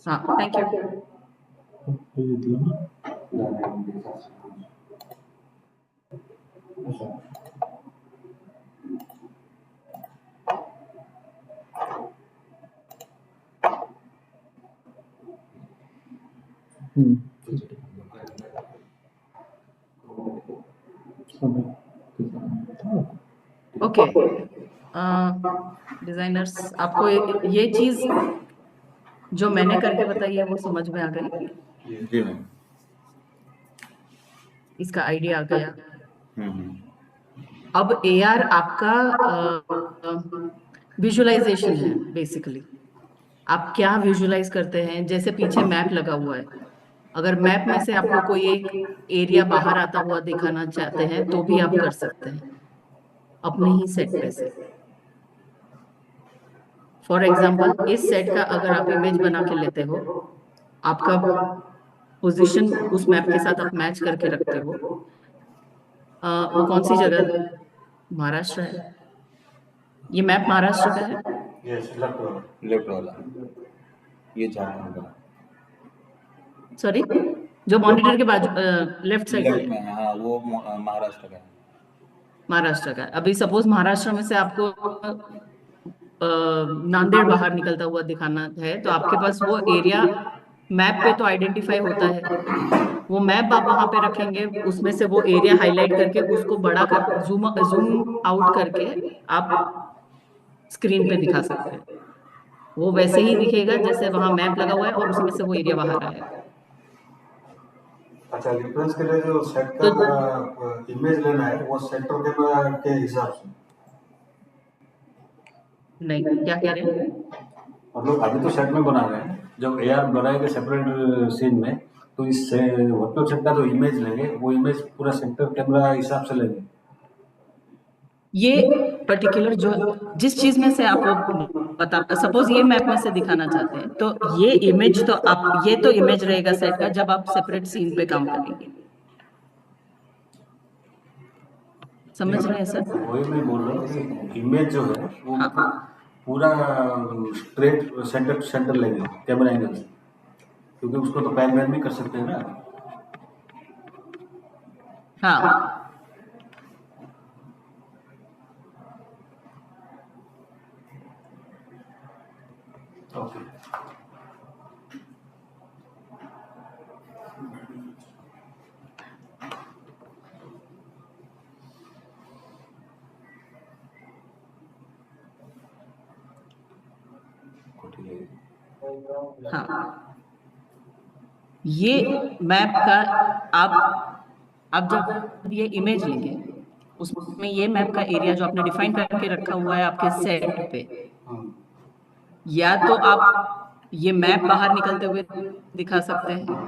हाँ, thank you. Okay, designers, आपको ये चीज जो मैंने करके बताई है वो समझ में आ गई? जी मैम। इसका आइडिया आ गया। अब एआर आपका विजुअलाइजेशन है बेसिकली। आप क्या विजुअलाइज करते हैं? जैसे पीछे मैप लगा हुआ है, अगर मैप में से आपको कोई एक एरिया बाहर आता हुआ दिखाना चाहते हैं तो भी आप कर सकते हैं अपने ही सेट पे से। फॉर एग्जाम्पल, इस सेट का अगर आप इमेज बना के लेते हो, आपका पोजीशन उस मैप के साथ आप मैच करके रखते हो। वो कौन सी जगह? महाराष्ट्र है। ये मैप महाराष्ट्र का है। लेफ्ट वाला ये झारखंड का। सॉरी, जो मॉनिटर के बाजू लेफ्ट साइड लेफ्ट में? में, हाँ वो महाराष्ट्र का है। महाराष्ट्र का। अभी सपोज महाराष्ट्र में से आपको नांदेड़ बाहर निकलता हुआ दिखाना है, तो आपके पास वो एरिया मैप पे तो आइडेंटिफाई होता है। वो मैप आप वहां पे रखेंगे, उसमें से वो एरिया हाईलाइट करके उसको बड़ा कर जूम जूम आउट करके आप स्क्रीन पे दिखा सकते हैं। वो वैसे ही दिखेगा जैसे वहां मैप लगा हुआ है और उसी में से वो एरिया बाहर आएगा। अच्छा, रेफरेंस के लिए जो सेट तो का इमेज लेना है वो सेक्टर कैमरा के हिसाब से? नहीं, क्या कह रहे हैं? मतलब अभी तो सेट में बना रहे हैं, जब एआर बनाएंगे सेपरेट सीन में तो इस वर्चुअल सेट का जो इमेज लेंगे वो इमेज पूरा सेक्टर कैमरा हिसाब से लेंगे। ये पर्टिकुलर जो जिस चीज में से आप बता, सपोज ये मैप में से दिखाना चाहते हैं, तो ये इमेज तो आप, ये तो इमेज रहेगा सेट का जब आप सेपरेट सीन पे काम करेंगे। समझ रहे हैं सर? वही मैं बोल रहा हूँ कि इमेज जो है वो हाँ, पूरा स्ट्रेट सेंटर सेंटर लेंगे कैमरा एंगल से, क्योंकि उसको तो पैन वैन भी कर सकते हैं ना। हाँ, ओके। हाँ, ये मैप का आप जब ये इमेज लेंगे, उसमें ये मैप का एरिया जो आपने डिफाइन करके रखा हुआ है आपके सेट पे, या तो आप ये मैप बाहर निकलते हुए दिखा सकते हैं,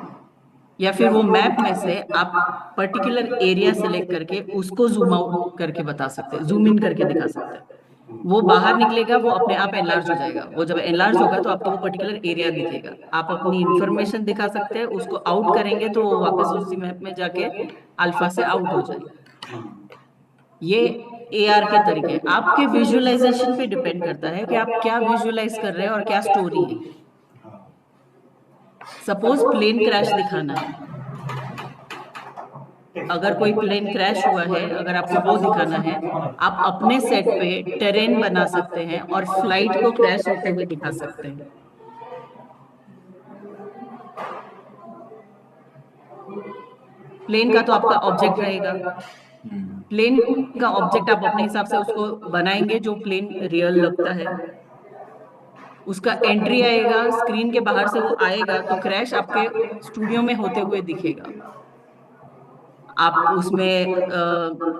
या फिर वो मैप में से आप पर्टिकुलर एरिया सेलेक्ट करके उसको जूम आउट करके बता सकते हैं, जूम इन करके दिखा सकते हैं। वो बाहर निकलेगा, वो अपने आप एनलार्ज हो जाएगा। वो जब एनलार्ज होगा तो आपको वो पर्टिकुलर एरिया दिखेगा। आप अपनी इंफॉर्मेशन दिखा सकते हैं, उसको आउट करेंगे तो वो वापस उसी मैप में जाके अल्फा से आउट हो जाएगा। ये एआर के तरीके। आपके विजुअलाइजेशन पे डिपेंड करता है कि आप क्या विजुअलाइज कर रहे हैं और क्या स्टोरी है। सपोज प्लेन क्रैश दिखाना है, अगर कोई प्लेन क्रैश हुआ है, अगर आपको वो दिखाना है, आप अपने सेट पे टेरेन बना सकते हैं और फ्लाइट को क्रैश होते हुए दिखा सकते हैं। प्लेन का तो आपका ऑब्जेक्ट रहेगा, प्लेन का ऑब्जेक्ट आप अपने हिसाब से उसको बनाएंगे जो प्लेन रियल लगता है। उसका एंट्री आएगा, स्क्रीन के बाहर से वो आएगा तो क्रैश आपके स्टूडियो में होते हुए दिखेगा। आप उसमें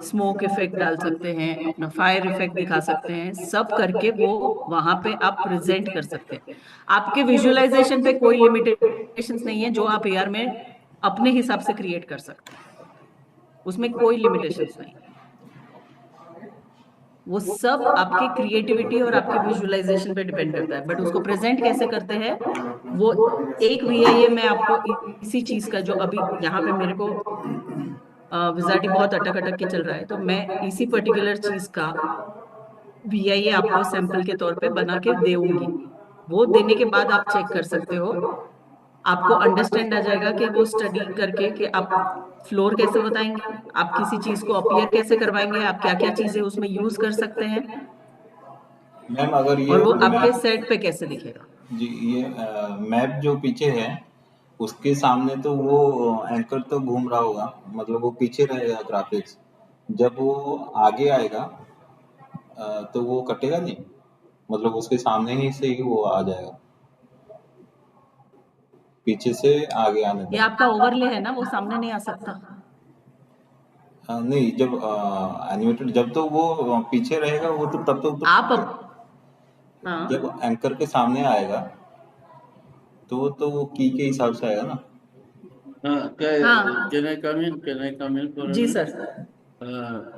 स्मोक इफेक्ट डाल सकते हैं, अपना फायर इफेक्ट दिखा सकते हैं, सब करके वो वहां पे आप प्रेजेंट कर सकते हैं। आपके विजुअलाइजेशन पे कोई लिमिटेशंस नहीं है, जो आप एआर में अपने हिसाब से क्रिएट कर सकते हैं, उसमें कोई लिमिटेशंस नहीं। वो सब आपके क्रिएटिविटी और आपके विजुअलाइजेशन पे डिपेंड करता है। बट उसको प्रेजेंट कैसे करते हैं, वो एक वीआईए में आपको इसी चीज का, जो अभी यहाँ पे मेरे को विजार्डी बहुत अटक अटक के चल रहा है, तो मैं इसी पर्टिकुलर चीज का वीआईए आपको सैंपल के तौर पे बना के दूंगी। वो देने के बाद आप चेक कर सकते हो। आपको अंडरस्टैंड आ जाएगा कि वो स्टडी करके कि आप फ्लोर कैसे बताएंगे, आप किसी चीज को अपीयर कैसे करवाएंगे, आप क्या क्या चीजें उसमें यूज कर सकते हैं, मैम अगर ये और वो आपके मैप, सेट पे कैसे दिखेगा। जी ये मैप जो पीछे है उसके सामने तो वो एंकर तो घूम रहा होगा, मतलब वो पीछे रहेगा ग्राफिक्स, जब वो आगे आएगा तो वो कटेगा नहीं, मतलब उसके सामने ही से ही वो आ जाएगा, पीछे से आगे आने ये तक। आपका ओवरले है ना, वो सामने नहीं आ सकता। नहीं, जब एनिमेटेड जब तो वो पीछे रहेगा वो तो तब तो आप जब हाँ एंकर के सामने आएगा तो वो की के हिसाब से आएगा ना। हाँ can I come in, can I come in for a जी मिनट? सर।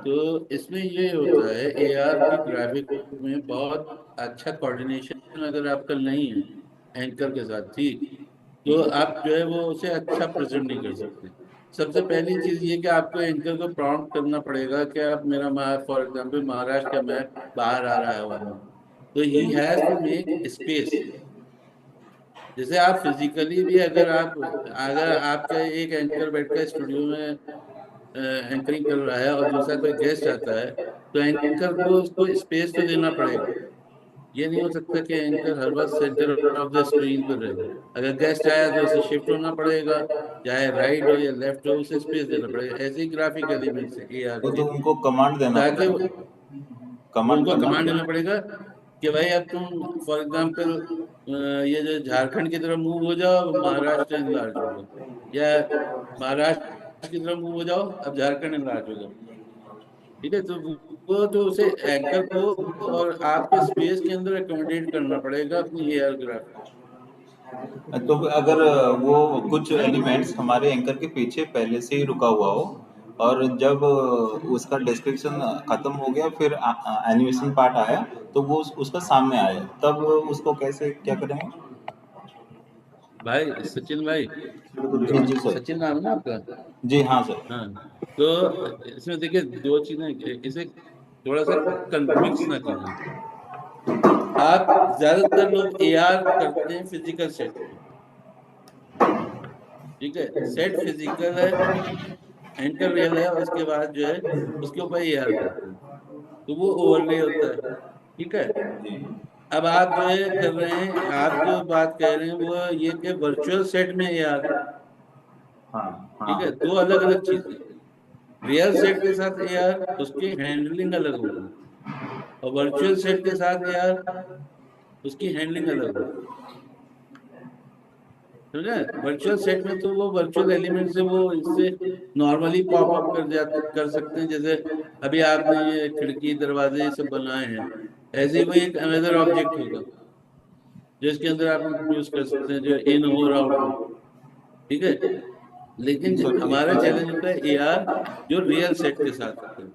तो इसमें ये होता है, एआर की ग्राफिक में बहुत अच्छा कोऑर्डिनेशन अगर आपका नहीं है एंकर के साथ, ठीक, तो आप जो है वो उसे अच्छा प्रेजेंट नहीं कर सकते। सबसे पहली चीज ये कि आपको एंकर को प्रॉम्प्ट करना पड़ेगा कि आप मेरा फॉर एग्जांपल महाराष्ट्र का मैप बाहर आ रहा है हवा में, तो he has to make space. जैसे आप फिजिकली भी अगर आपका एक एंकर बैठकर स्टूडियो में एंकरिंग कर रहा है और दूसरा कोई गेस्ट आता है, तो एंकर को उसको स्पेस तो देना पड़ेगा। ये नहीं हो सकता कि एंकर हर वक्त सेंटर ऑफ द स्क्रीन पर रहे। अगर गेस्ट आया तो उसे शिफ्ट होना पड़ेगा, चाहे राइट हो या लेफ्ट हो, उसे स्पेस देना पड़ेगा। ऐसे ही ग्राफिक एलिमेंट्स है एआर वो के, तो उनको कमांड देना ताकि पड़ेगा, कमांड उनको करना कमांड देना पड़ेगा। पड़ेगा कि भाई अब तुम फॉर एग्जांपल ये जो झारखंड की तरफ मूव हो जाओ, महाराष्ट्र इनलार्ज होगा, या महाराष्ट्र की तरफ मूव हो जाओ, अब झारखंड इनलार्ज होगा। ठीक है, तो वो तो उसे एंकर को और आपके स्पेस के अंदर एकोमोडेट करना पड़ेगा अपनी एयर ग्राफ, तो अगर वो कुछ है ना? एलिमेंट्स हमारे एंकर के पीछे पहले से ही रुका हुआ हो और जब उसका डिस्क्रिप्शन खत्म हो गया फिर एनिमेशन पार्ट आया तो वो उसका सामने आया, तब उसको कैसे क्या करेंगे? भाई सचिन भाई, जी जी सर। सचिन नाम है ना आपका? जी हाँ सर। हाँ, तो इसमें देखिए दो चीजें, इसे थोड़ा सा मिक्स ना कीजिए। आप ज्यादातर लोग एआर करते हैं फिजिकल सेट में, ठीक है, सेट फिजिकल है, एंकर रियल है, और उसके बाद जो है उसके ऊपर एआर करते हैं, तो वो ओवरले होता है। ठीक है, जी अब आप जो है कर रहे हैं, आप जो बात कह रहे हैं वो ये कि वर्चुअल सेट में एआर, हाँ ठीक है, हाँ। दो अलग अलग चीजें। रियल सेट के साथ एआर, उसकी हैंडलिंग अलग होगी, और वर्चुअल सेट के साथ एआर, उसकी हैंडलिंग अलग होगी। समझे? वर्चुअल सेट में तो वो वर्चुअल एलिमेंट से वो इससे नॉर्मली पॉपअप कर सकते हैं, जैसे अभी आपने ये खिड़की दरवाजे ये सब बनाए हैं, ऐसे ही कोई एक अनदर ऑब्जेक्ट होगा जिसके अंदर आप यूज कर सकते हैं, जो इन हो और आउट हो। ठीक है, लेकिन सर हमारा एक चैलेंज होता है एआर जो रियल सेट के साथ होता है,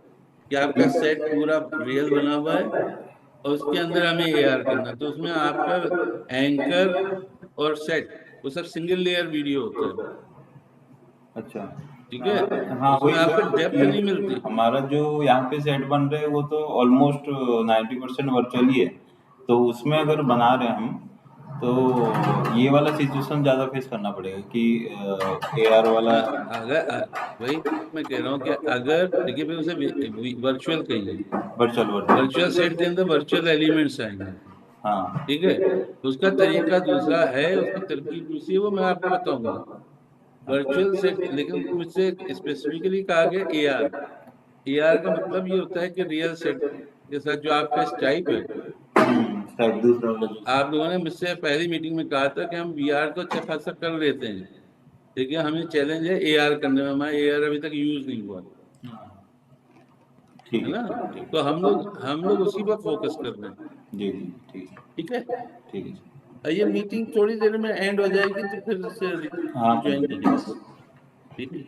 कि आपका सेट पूरा रियल बना हुआ है और उसके अंदर हमें एआर करना है। तो उसमें आपका एंकर और सेट वो सब सिंगल लेयर वीडियो होता है। अच्छा। ठीक है, हाँ उसमें वही आपको सर डेप्थ नहीं कि मिलती। हमारा जो यहाँ पे सेट बन रहे हैं वो तो ऑलमोस्ट 90% वर्चुअल ही है, तो उसमें अगर बना रहे हैं हम तो ये वाला सिचुएशन ज़्यादा फेस करना पड़ेगा कि एआर वाला। हाँ, वही मैं कह रहा हूँ कि अगर देखिए फिर उसे वर्चुअल कहिए, वर्चुअल वर्चुअल सेट के वर्चुअल। अंदर वर्चुअल एलिमेंट्स आएंगे। हाँ। ठीक है, उसका तरीका दूसरा है, उसकी तरकीब दूसरी है, वो मैं आपको बताऊंगा। वर्चुअल सेट, लेकिन मुझसे स्पेसिफिकली कहा गया एआर। एआर का मतलब ये होता है कि रियल सेट के साथ जो आपका स्टाइप है। शायद दूसरा वाला आप लोगों ने मुझसे पहली मीटिंग में कहा था कि हम वीआर को अच्छा खासा कर लेते हैं, लेकिन हमें चैलेंज है एआर करने में, हमारा एआर अभी तक यूज नहीं हुआ, ठीक है है ना? ठीक तो है। हम लोग उसी पर फोकस कर रहे हैं। जी जी ठीक है। ठीक है, ठीक है ये मीटिंग थोड़ी देर में एंड हो जाएगी, तो फिर से हाँ ज्वाइन कीजिएगा। ठीक है,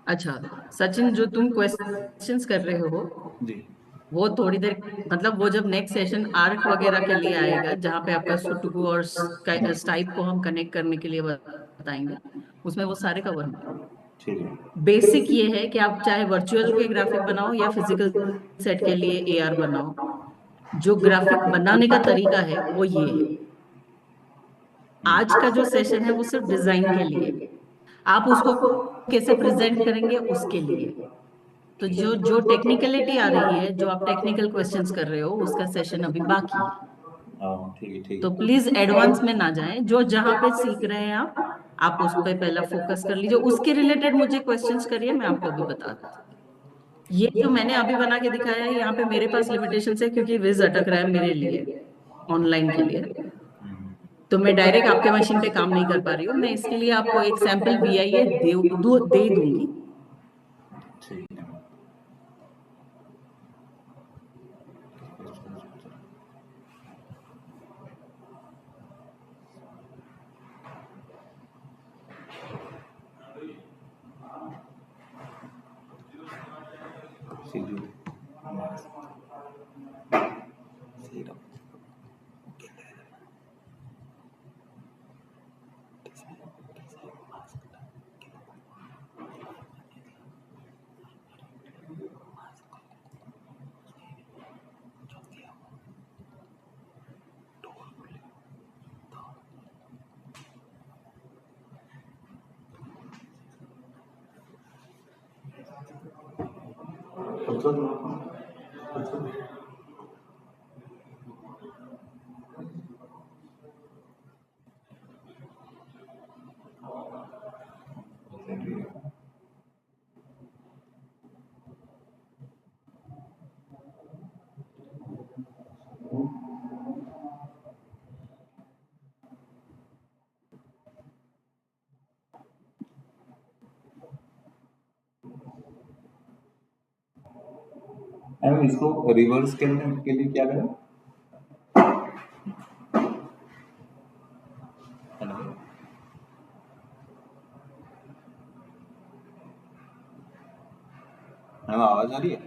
अच्छा सचिन, जो तुम क्वेश्चंस कर रहे हो जी। वो थोड़ी देर, मतलब वो जब नेक्स्ट सेशन आर्क वगैरह के लिए आएगा जहाँ पे आपका सुटुकू और स्टाइप को हम कनेक्ट करने के लिए बताएंगे, उसमें वो सारे कवर होंगे। ठीक है। बेसिक ये है कि आप चाहे वर्चुअल के ग्राफिक बनाओ या फिजिकल सेट के लिए एआर बनाओ, जो ग्राफिक बनाने का तरीका है वो ये है। आज का जो सेशन है वो सिर्फ डिजाइन के लिए, आप उसको कैसे प्रेजेंट करेंगे उसके लिए। तो जो जो टेक्निकलिटी आ रही है, जो आप टेक्निकल क्वेश्चंस कर रहे हो, उसका सेशन अभी बाकी है। ठीक है तो प्लीज एडवांस में ना जाएं, जो जहां पे सीख रहे हैं आप उस पे पहला फोकस कर लीजिए। उसके रिलेटेड मुझे क्वेश्चंस करिए, मैं आपको अभी बता दूँ। ये जो मैंने अभी बना के दिखाया है, यहाँ पे मेरे पास लिमिटेशन है क्योंकि विज अटक रहा है मेरे लिए ऑनलाइन के लिए, तो मैं डायरेक्ट आपके मशीन पे काम नहीं कर पा रही हूँ। मैं इसके लिए आपको एक सैंपल VIA दे दूंगी। ठीक है। मैम इसको रिवर्स करने के लिए क्या करें? हेलो मैम, आवाज आ रही है?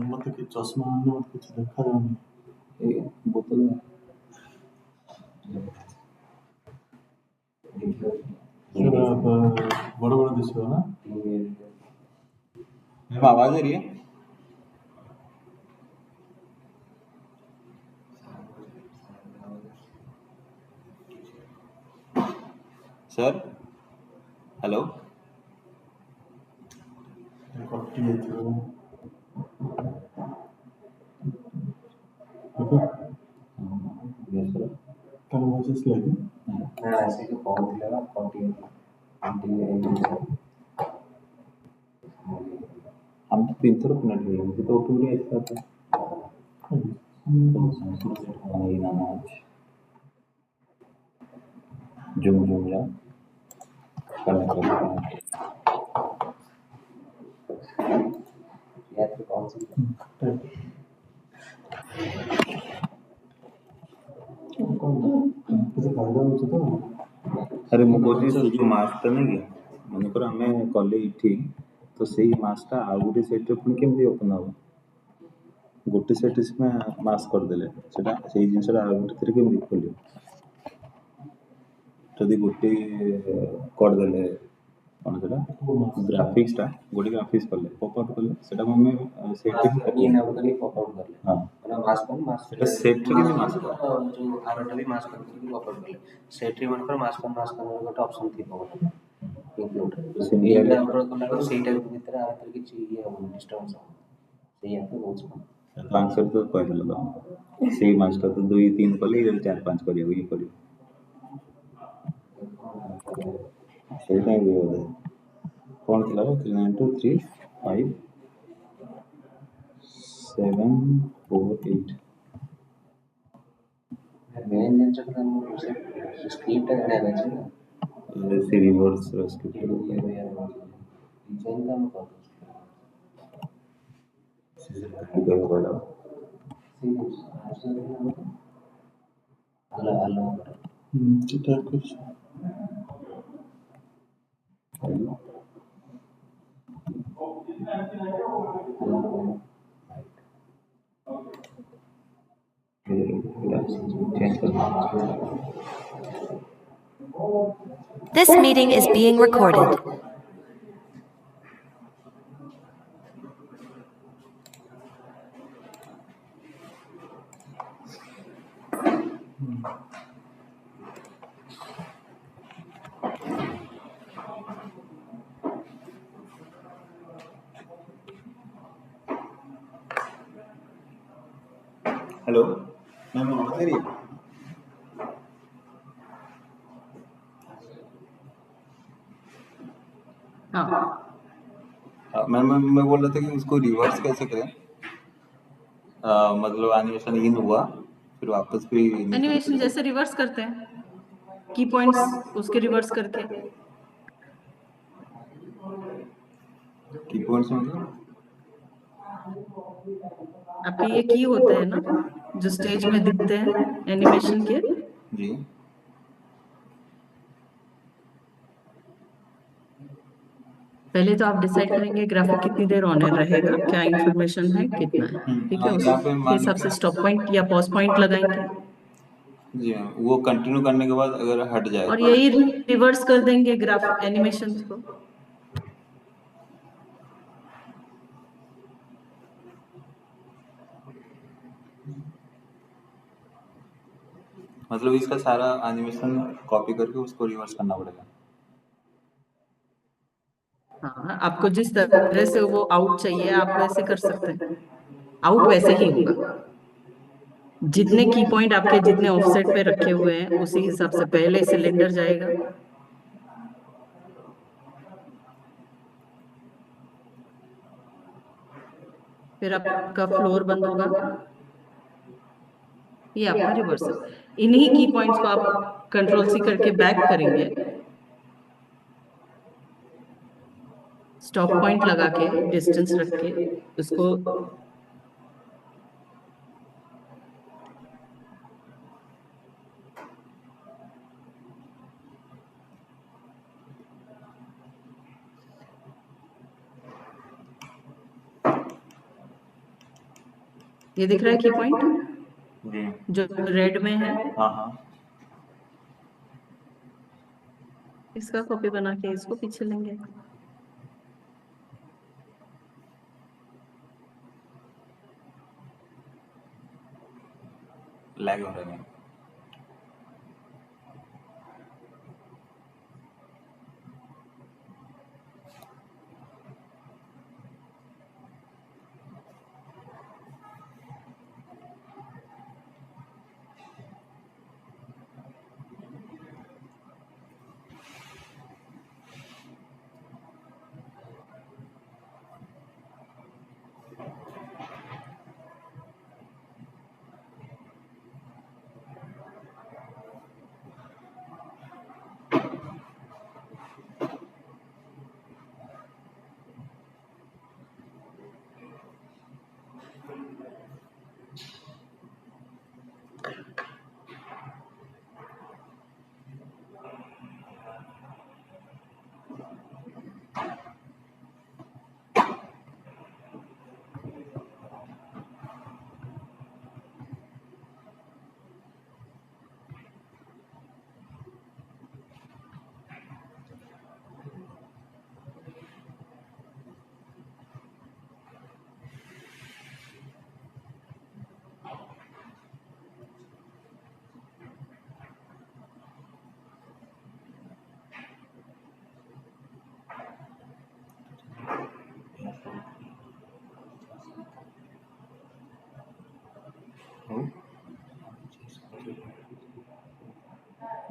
मत कि चश्मा मत कुछ देखा जाऊंगी ये बोतल में सर आप बड़ा बड़ा दिख रहा ना। मैम आवाज आ रही है? सर हेलो कटी जाइए ତାର ଭଏସ୍ ଆସିଲା କି? ଆସିକି କହୁଥିଲେ ନା କଟି हम तो 3 थर मिनट हुए मुझे तो ऑटोमेटिक ऐसा था नहीं ना आज जूम जा करना या तो कौन सी କିଛି ଫାଇଦା ହେଉଛି ତ? अरे ମୁଁ କହୁଛି ସେ ଯେଉଁ ମାସ୍କଟା ନାହିଁ କି, ମନେକର ଆମେ କଲେ ଏଇଠି, ତ ସେଇ ମାସ୍କଟା ଆଉ ଗୋଟେ ସେଟ୍ରେ ପୁଣି କେମିତି ଓପନ୍ ହେବ? ଗୋଟେ ସେଟ୍ରେ ସିନା ମାସ୍କ କରିଦେଲେ ସେଟା ସେଇ ଜିନିଷଟା ଆଉ ଗୋଟେଥିରେ କେମିତି ଖୋଲିବ? ଯଦି ଗୋଟେ କରିଦେଲେ କ'ଣ ସେଟା ଗ୍ରାଫିକ୍ସଟା ଗୋଟେ ଗ୍ରାଫିକ୍ସ କଲେ ପପଆଉଟ୍ କଲେ ସେଟାକୁ ଆମେ ସେଟ୍ରେ ହିଁ ये ना ପକାଉ। बदली पॉपआउट कर ले ହଁ मतलब मास्क ସେଟା ସେଟ୍ରେ କେମିତି ମାସ୍କ जो आरोटा भी मास्क करके पॉपआउट कर ले सेट्री वन पर मास्क ଗୋଟେ ऑप्शन थी पॉपआउट इंक्लूड Similarly- ये अपलोड करला तो सेही टाइप भीतर आ तर କିଛି ଇଏ ହବନି डिस्टर्बेंस ହବ ସେଇ ଆପ୍ ବହୁତ आंसर तो କହିଦେଲ ତ ସେଇ ମାସ୍କଟା ତ 2 3 କଲେ 4 5 କରିବାକୁ ଇଏ କରିବ ସେଇଟା ବି ବୋଧେ କ'ଣ ଥିଲା 9 2 3 5 7 4 8 मेन नेचर का स्क्रिप्ट है ना से रिवर्स स्क्रिप्ट डिजाइन का हम कर बोला अल्लाह ସେଟା କିଛି This meeting is being recorded. Hello ma'am, आवाज आ रही है? हाँ मैं बोल रहा था कि उसको रिवर्स कैसे करें? मतलब एनिमेशन इन हुआ, फिर वापस भी एनिमेशन जैसे रिवर्स करते हैं, की पॉइंट्स उसके रिवर्स करके। की पॉइंट्स मतलब आपके ये की होते हैं ना जो स्टेज में दिखते हैं एनिमेशन के, जी। पहले तो आप डिसाइड करेंगे ग्राफिक कितनी देर ऑन रहेगा, क्या इंफॉर्मेशन है, कितना है, ठीक है, यहाँ पे उसके हिसाब से स्टॉप पॉइंट या पॉज पॉइंट लगाएंगे जी हाँ, वो कंटिन्यू करने के बाद अगर हट जाए और तो यही रिवर्स कर देंगे ग्राफ एनिमेशन को। मतलब इसका सारा एनिमेशन कॉपी करके उसको रिवर्स करना पड़ेगा। हाँ, आपको जिस तरह से वो आउट चाहिए आप वैसे कर सकते हैं, आउट वैसे ही होगा। जितने की पॉइंट आपके जितने ऑफसेट पे रखे हुए हैं उसी हिसाब से पहले सिलेंडर जाएगा, फिर आपका फ्लोर बंद होगा, ये आपका रिवर्स है। इन्हीं की पॉइंट्स को आप कंट्रोल सी करके बैक करेंगे, स्टॉप पॉइंट लगा के डिस्टेंस रख के उसको ये दिख रहा है की पॉइंट जी जो रेड में है, हाँ हाँ। इसका कॉपी बना के इसको पीछे लेंगे। लैग हो रहा है।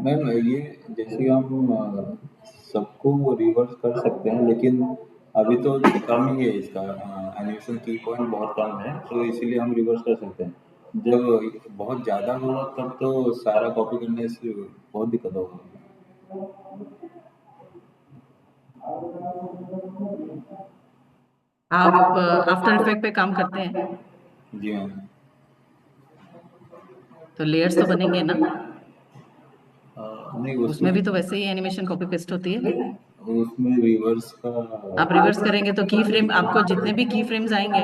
मैम ये जैसे हम सबको रिवर्स कर सकते हैं, लेकिन अभी तो कम ही है इसका एनिमेशन की पॉइंट बहुत कम है, तो इसीलिए हम रिवर्स कर सकते हैं। जब बहुत ज़्यादा होगा तब तो सारा कॉपी करने से बहुत दिक्कत होगा। आप आफ्टर इफेक्ट पे काम करते हैं जी मैम। तो लेयर्स तो बनेंगे ना, नहीं उसमें उसमें भी तो वैसे ही एनिमेशन कॉपी पेस्ट होती है। उसमें रिवर्स का आप रिवर्स करेंगे तो की फ्रेम, आपको जितने भी की फ्रेम्स आएंगे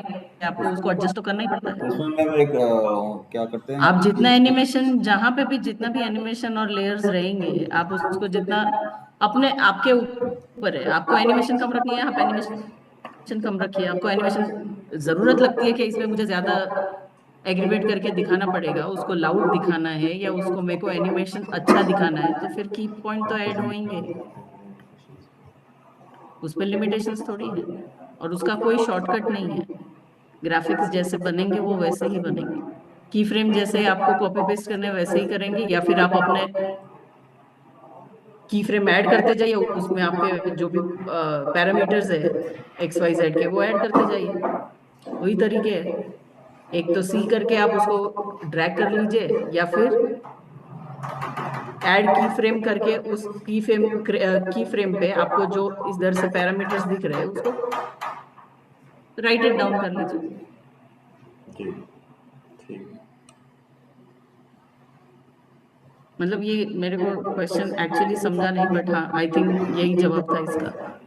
आपको उसको एडजस्ट तो करना ही पड़ता है। उसमें मैम एक क्या करते हैं आप जितना कि एनिमेशन, जहां पे भी जितना भी एनिमेशन और लेयर्स रहेंगे आप उसको जितना अपने आपके ऊपर है, आपको एनिमेशन कम रखनी है आप एनिमेशन कम रखिए, आपको एनिमेशन जरूरत लगती है कि इसमें मुझे ज्यादा एग्रीवेट करके दिखाना पड़ेगा, उसको लाउड दिखाना है या उसको मेरे को एनिमेशन अच्छा दिखाना है, तो फिर की पॉइंट तो ऐड होंगे, उस पर लिमिटेशंस थोड़ी है और उसका कोई शॉर्टकट नहीं है। ग्राफिक्स जैसे बनेंगे वो वैसे ही बनेंगे। की फ्रेम जैसे आपको कॉपी पेस्ट करने वैसे ही करेंगे, या फिर आप अपने की फ्रेम ऐड करते जाइए, उसमें आपके जो भी पैरामीटर्स है XYZ के वो ऐड करते जाइए। वही तरीके है, एक तो सी करके आप उसको ड्रैग कर लीजिए, या फिर ऐड की फ्रेम करके उस की फ्रेम पे आपको जो इधर से पैरामीटर्स दिख रहे हैं उसको राइट इट डाउन कर लीजिए। जी ठीक है। मतलब ये मेरे को क्वेश्चन एक्चुअली समझा नहीं, बट हाँ आई थिंक यही जवाब था इसका।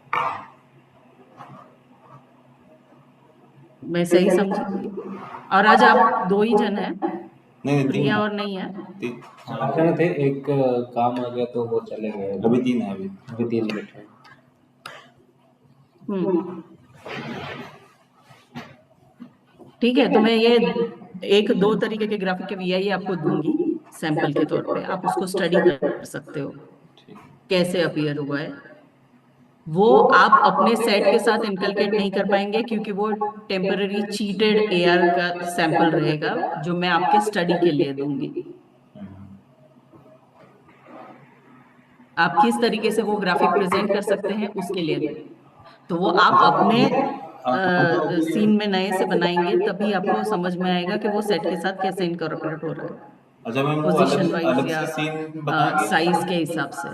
मैं सही समझी? और आज आप 2 ही जन हैं, नहीं नहीं, प्रिया तीन और नहीं है? तीन चार जने थे, एक काम आ गया तो वो चले गए। अभी 3 है अभी। अभी 3 बैठे हैं। हम्म, ठीक है। तो मैं ये 1-2 तरीके के ग्राफिक के VI आपको दूंगी सैंपल के तौर पे, आप उसको स्टडी कर सकते हो ठीक कैसे अपीयर हुआ है। वो आप अपने सेट के साथ इनकलकेट नहीं कर पाएंगे, क्योंकि वो टेम्पररी चीटेड AR का सैंपल रहेगा जो मैं आपके स्टडी के लिए दूंगी। आप किस तरीके से वो ग्राफिक प्रेजेंट कर सकते हैं उसके लिए दूंगी। तो वो आप अपने सीन में नए से बनाएंगे, तभी आपको समझ में आएगा कि वो सेट के साथ कैसे इनकॉर्पोरेट हो रहा है, अच्छा मैम, वो पोजीशन अलग वाइज अलग या से सीन बताएंगे? साइज के हिसाब से।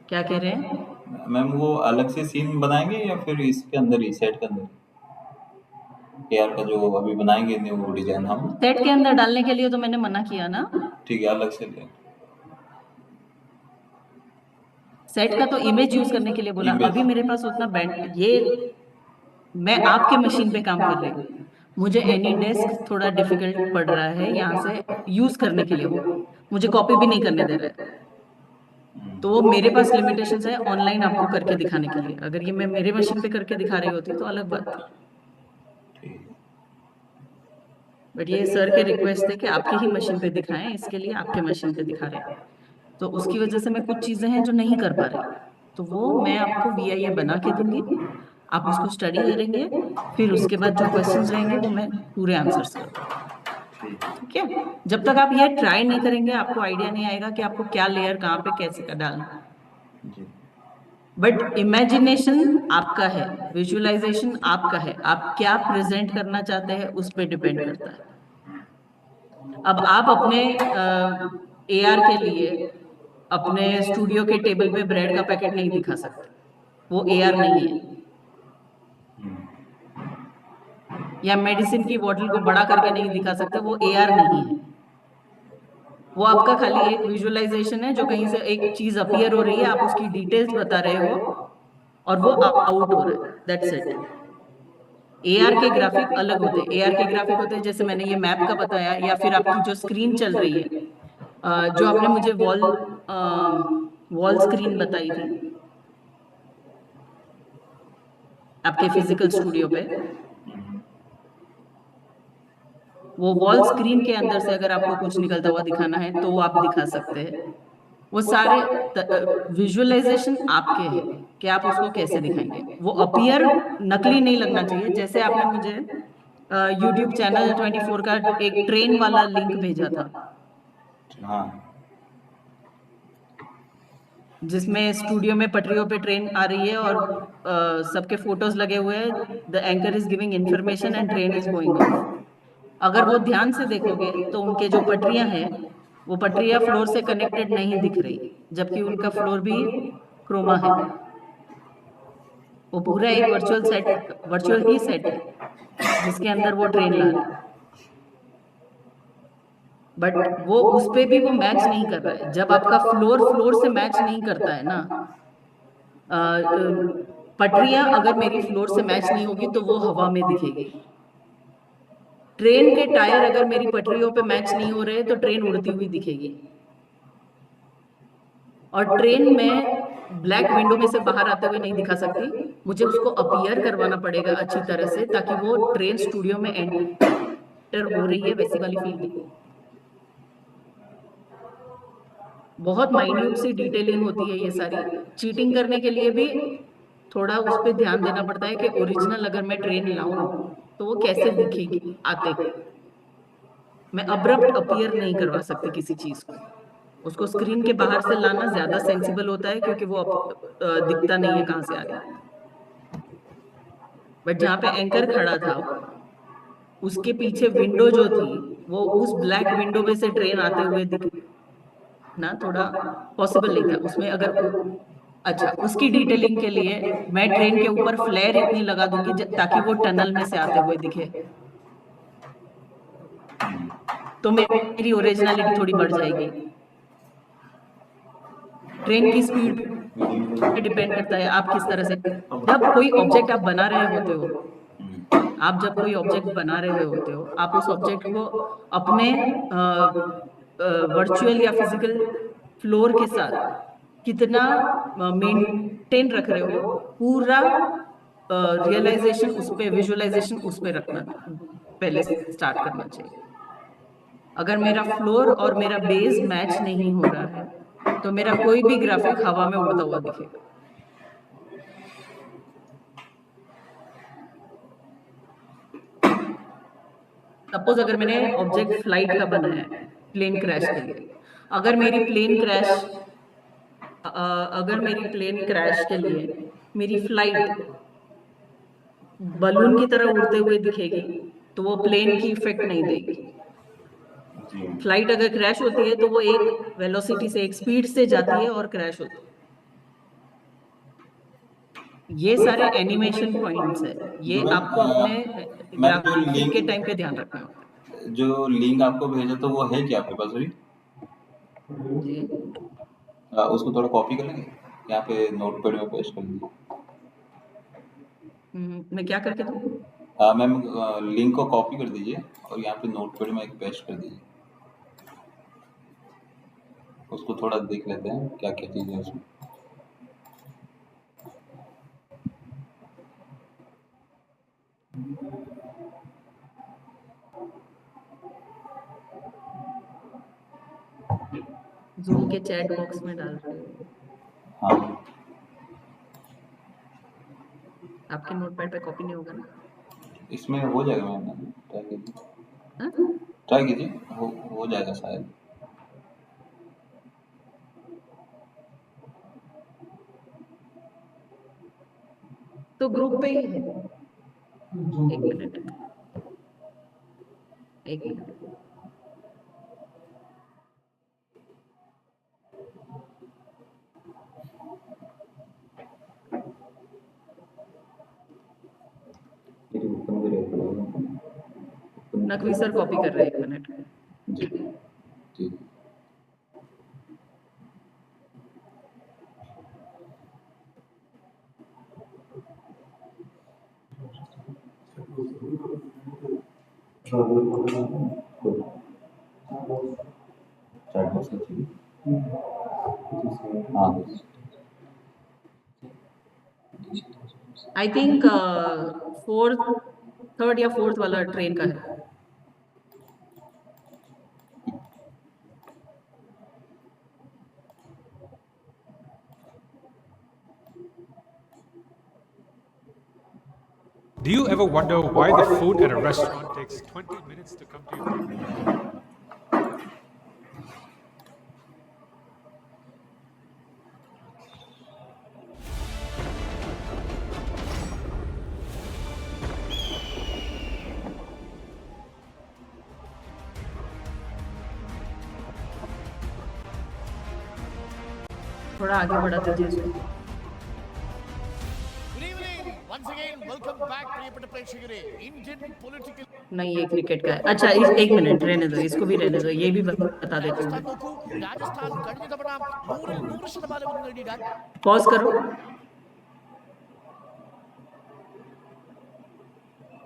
क्या कह रहे हैं? मैम वो अलग से सीन बनाएंगे या फिर इसके अंदर ही सेट के अंदर AR का जो अभी बनाएंगे न्यू डिजाइन हम? सेट के अंदर डालने के लिए तो मैंने मना किया ना। ठीक है, अलग से ले। सेट का तो इमेज यूज करने के लिए बोला। Image। अभी मेरे पास उतना बैंड, ये मैं आपके मशीन पे काम कर रही हूँ, मुझे एनी डेस्क थोड़ा डिफिकल्ट पड़ रहा है यहाँ से यूज करने के लिए, वो मुझे कॉपी भी नहीं करने दे रहा है। तो वो मेरे पास लिमिटेशंस है ऑनलाइन आपको करके दिखाने के लिए। अगर ये मैं मेरे मशीन पे करके दिखा रही होती तो अलग बात थी, ठीक है। बट ये सर के रिक्वेस्ट है कि आपकी ही मशीन पे दिखाएं, इसके लिए आपके मशीन पे दिखा रहे हैं। तो उसकी वजह से मैं कुछ चीजें हैं जो नहीं कर पा रही, तो वो मैं आपको VI बना के दूंगी, आप उसको स्टडी करेंगे, फिर उसके बाद जो क्वेश्चंस रहेंगे वो मैं पूरे आंसर्स करूँगी। ठीक है? जब तक आप ये ट्राई नहीं करेंगे आपको आइडिया नहीं आएगा कि आपको क्या लेयर कहाँ पे कैसे का डालना है। जी बट इमेजिनेशन आपका है, विजुअलाइजेशन आपका है, आप क्या प्रेजेंट करना चाहते हैं उस पर डिपेंड करता है। अब आप अपने AR के लिए अपने स्टूडियो के टेबल पे ब्रेड का पैकेट नहीं दिखा सकते, वो AR नहीं है। या मेडिसिन की बोतल को बड़ा करके नहीं दिखा सकते, वो AR नहीं है। वो आपका खाली एक विजुअलाइजेशन है, जो कहीं से एक चीज अपीयर हो रही है, आप उसकी डिटेल्स बता रहे हो और वो आउट हो रहा है, दैट्स इट। AR के ग्राफिक अलग होते हैं। AR के ग्राफिक होते हैं जैसे मैंने ये मैप का बताया, या फिर आपकी जो स्क्रीन चल रही है, जो आपने मुझे वॉल स्क्रीन बताई थी आपके फिजिकल स्टूडियो पे, वो वॉल स्क्रीन के अंदर से अगर आपको कुछ निकलता हुआ दिखाना है तो वो आप दिखा सकते हैं। वो सारे विजुअलाइजेशन आपके हैं कि आप उसको कैसे दिखाएंगे। वो अपीयर नकली नहीं लगना चाहिए। जैसे आपने मुझे YouTube चैनल 24 का एक ट्रेन वाला लिंक भेजा था, हाँ जिसमें स्टूडियो में पटरियों पे ट्रेन आ रही है और सबके फोटोज लगे हुए हैं, the anchor is giving information and train is going of. अगर वो ध्यान से देखोगे तो उनके जो पटरियां हैं वो पटरियां फ्लोर से कनेक्टेड नहीं दिख रही, जबकि उनका फ्लोर भी क्रोमा है। वो पूरा एक वर्चुअल ही सेट है जिसके अंदर वो ट्रेन ला रहे, बट वो उस पे भी वो मैच नहीं कर रहा है। जब आपका फ्लोर से मैच नहीं करता है ना, पटरियां अगर मेरी फ्लोर से मैच नहीं होगी तो वो हवा में दिखेगी। ट्रेन के टायर अगर मेरी पटरियों पे मैच नहीं हो रहे तो ट्रेन उड़ती हुई दिखेगी। और ट्रेन में ब्लैक विंडो में से बाहर आते हुए नहीं दिखा सकती, मुझे उसको अपीयर करवाना पड़ेगा अच्छी तरह से, ताकि वो ट्रेन स्टूडियो में एंटर हो रही है वैसी वाली फील दिखे। बहुत माइन्यूट सी डिटेलिंग होती है ये सारी। चीटिंग करने के लिए भी थोड़ा उस पर ध्यान देना पड़ता है कि ओरिजिनल अगर मैं ट्रेन लाऊं तो वो कैसे दिखेगी आते हुए। मैं अब्रप्ट अपीयर नहीं करवा सकती किसी चीज को। उसको स्क्रीन के बाहर से लाना ज्यादा सेंसिबल होता है, क्योंकि वो दिखता नहीं है कहाँ से आ रही है। बट जहाँ पे एंकर खड़ा था, उसके पीछे विंडो जो थी, वो उस ब्लैक विंडो में से ट्रेन आते हुए दिखना थोड़ा पॉसिबल नहीं था उसमें। अगर अच्छा, उसकी डिटेलिंग के लिए मैं ट्रेन के ऊपर फ्लेयर इतनी लगा दूंगी ताकि वो टनल में से आते हुए दिखे, तो मेरी ओरिजिनलिटी थोड़ी बढ़ जाएगी। ट्रेन की स्पीड पे डिपेंड करता है आप किस तरह से, जब कोई ऑब्जेक्ट आप बना रहे होते हो, आप जब कोई ऑब्जेक्ट बना रहे होते हो, आप उस ऑब्जेक्ट को अपने वर्चुअल या फिजिकल फ्लोर के साथ कितना मेंटेन रख रहे हो, पूरा रियलाइजेशन उस पे, विजुअलाइजेशन उस पे रखना पहले स्टार्ट करना चाहिए। अगर मेरा फ्लोर और मेरा बेस मैच नहीं हो रहा है, तो मेरा कोई भी ग्राफिक हवा में उड़ता हुआ दिखेगा। सपोज अगर मैंने ऑब्जेक्ट फ्लाइट का बनाया है प्लेन क्रैश के लिए, अगर मेरी प्लेन क्रैश अगर मेरी प्लेन क्रैश के लिए मेरी फ्लाइट बलून की तरह उड़ते हुए दिखेगी, तो वो प्लेन की इफेक्ट नहीं देगी। फ्लाइट अगर क्रैश होती है तो वो एक वेलोसिटी से, एक स्पीड से जाती है और क्रैश होती है। ये सारे एनिमेशन पॉइंट्स है, ये जो आपको अपने मैम जो ग्राफिक के लिंक टाइम पे ध्यान रखना होता जो लिंक आपको भेजा तो वो है क्या आपके पास अभी? है जी। उसको थोड़ा कॉपी कर लेंगे, यहाँ पे नोटपैड में पेस्ट कर दीजिए। मैं क्या करके दूँ? मैम लिंक को कॉपी कर दीजिए और यहाँ पे नोटपैड में एक पेस्ट कर दीजिए। उसको थोड़ा देख लेते हैं क्या क्या चीज़ें उसमें। जूम के चैट बॉक्स में डाल रहे हो? हाँ, आपके नोटपैड पे कॉपी नहीं होगा ना? इसमें हो जाएगा मैम, ट्राई कीजिए, हाँ? ट्राई कीजिए, हो जाएगा शायद। तो ग्रुप पे ही है। एक मिनट, एक मिनट। नकवी सर कॉपी कर रहे हैं, एक मिनट। जी जी। हाँ, आई थिंक थर्ड या फोर्थ वाला ट्रेन का है। Do you ever wonder why the food at a restaurant takes 20 minutes to come to your table? थोड़ा आगे बढ़ा दीजिए इसको। Good evening. Once again, welcome back, प्रियപ്പെട്ട പ്രേക്ഷകരെ. Indian political नहीं, ये क्रिकेट का है। अच्छा, एक मिनट रहने दो, इसको भी रहने दो, ये भी बता देती രാജസ്ഥാൻ हूँ। നോക്കൂ. രാജസ്ഥാൻ കഴിഞ്ഞ തവണ 100% നേടിയ पॉज करो।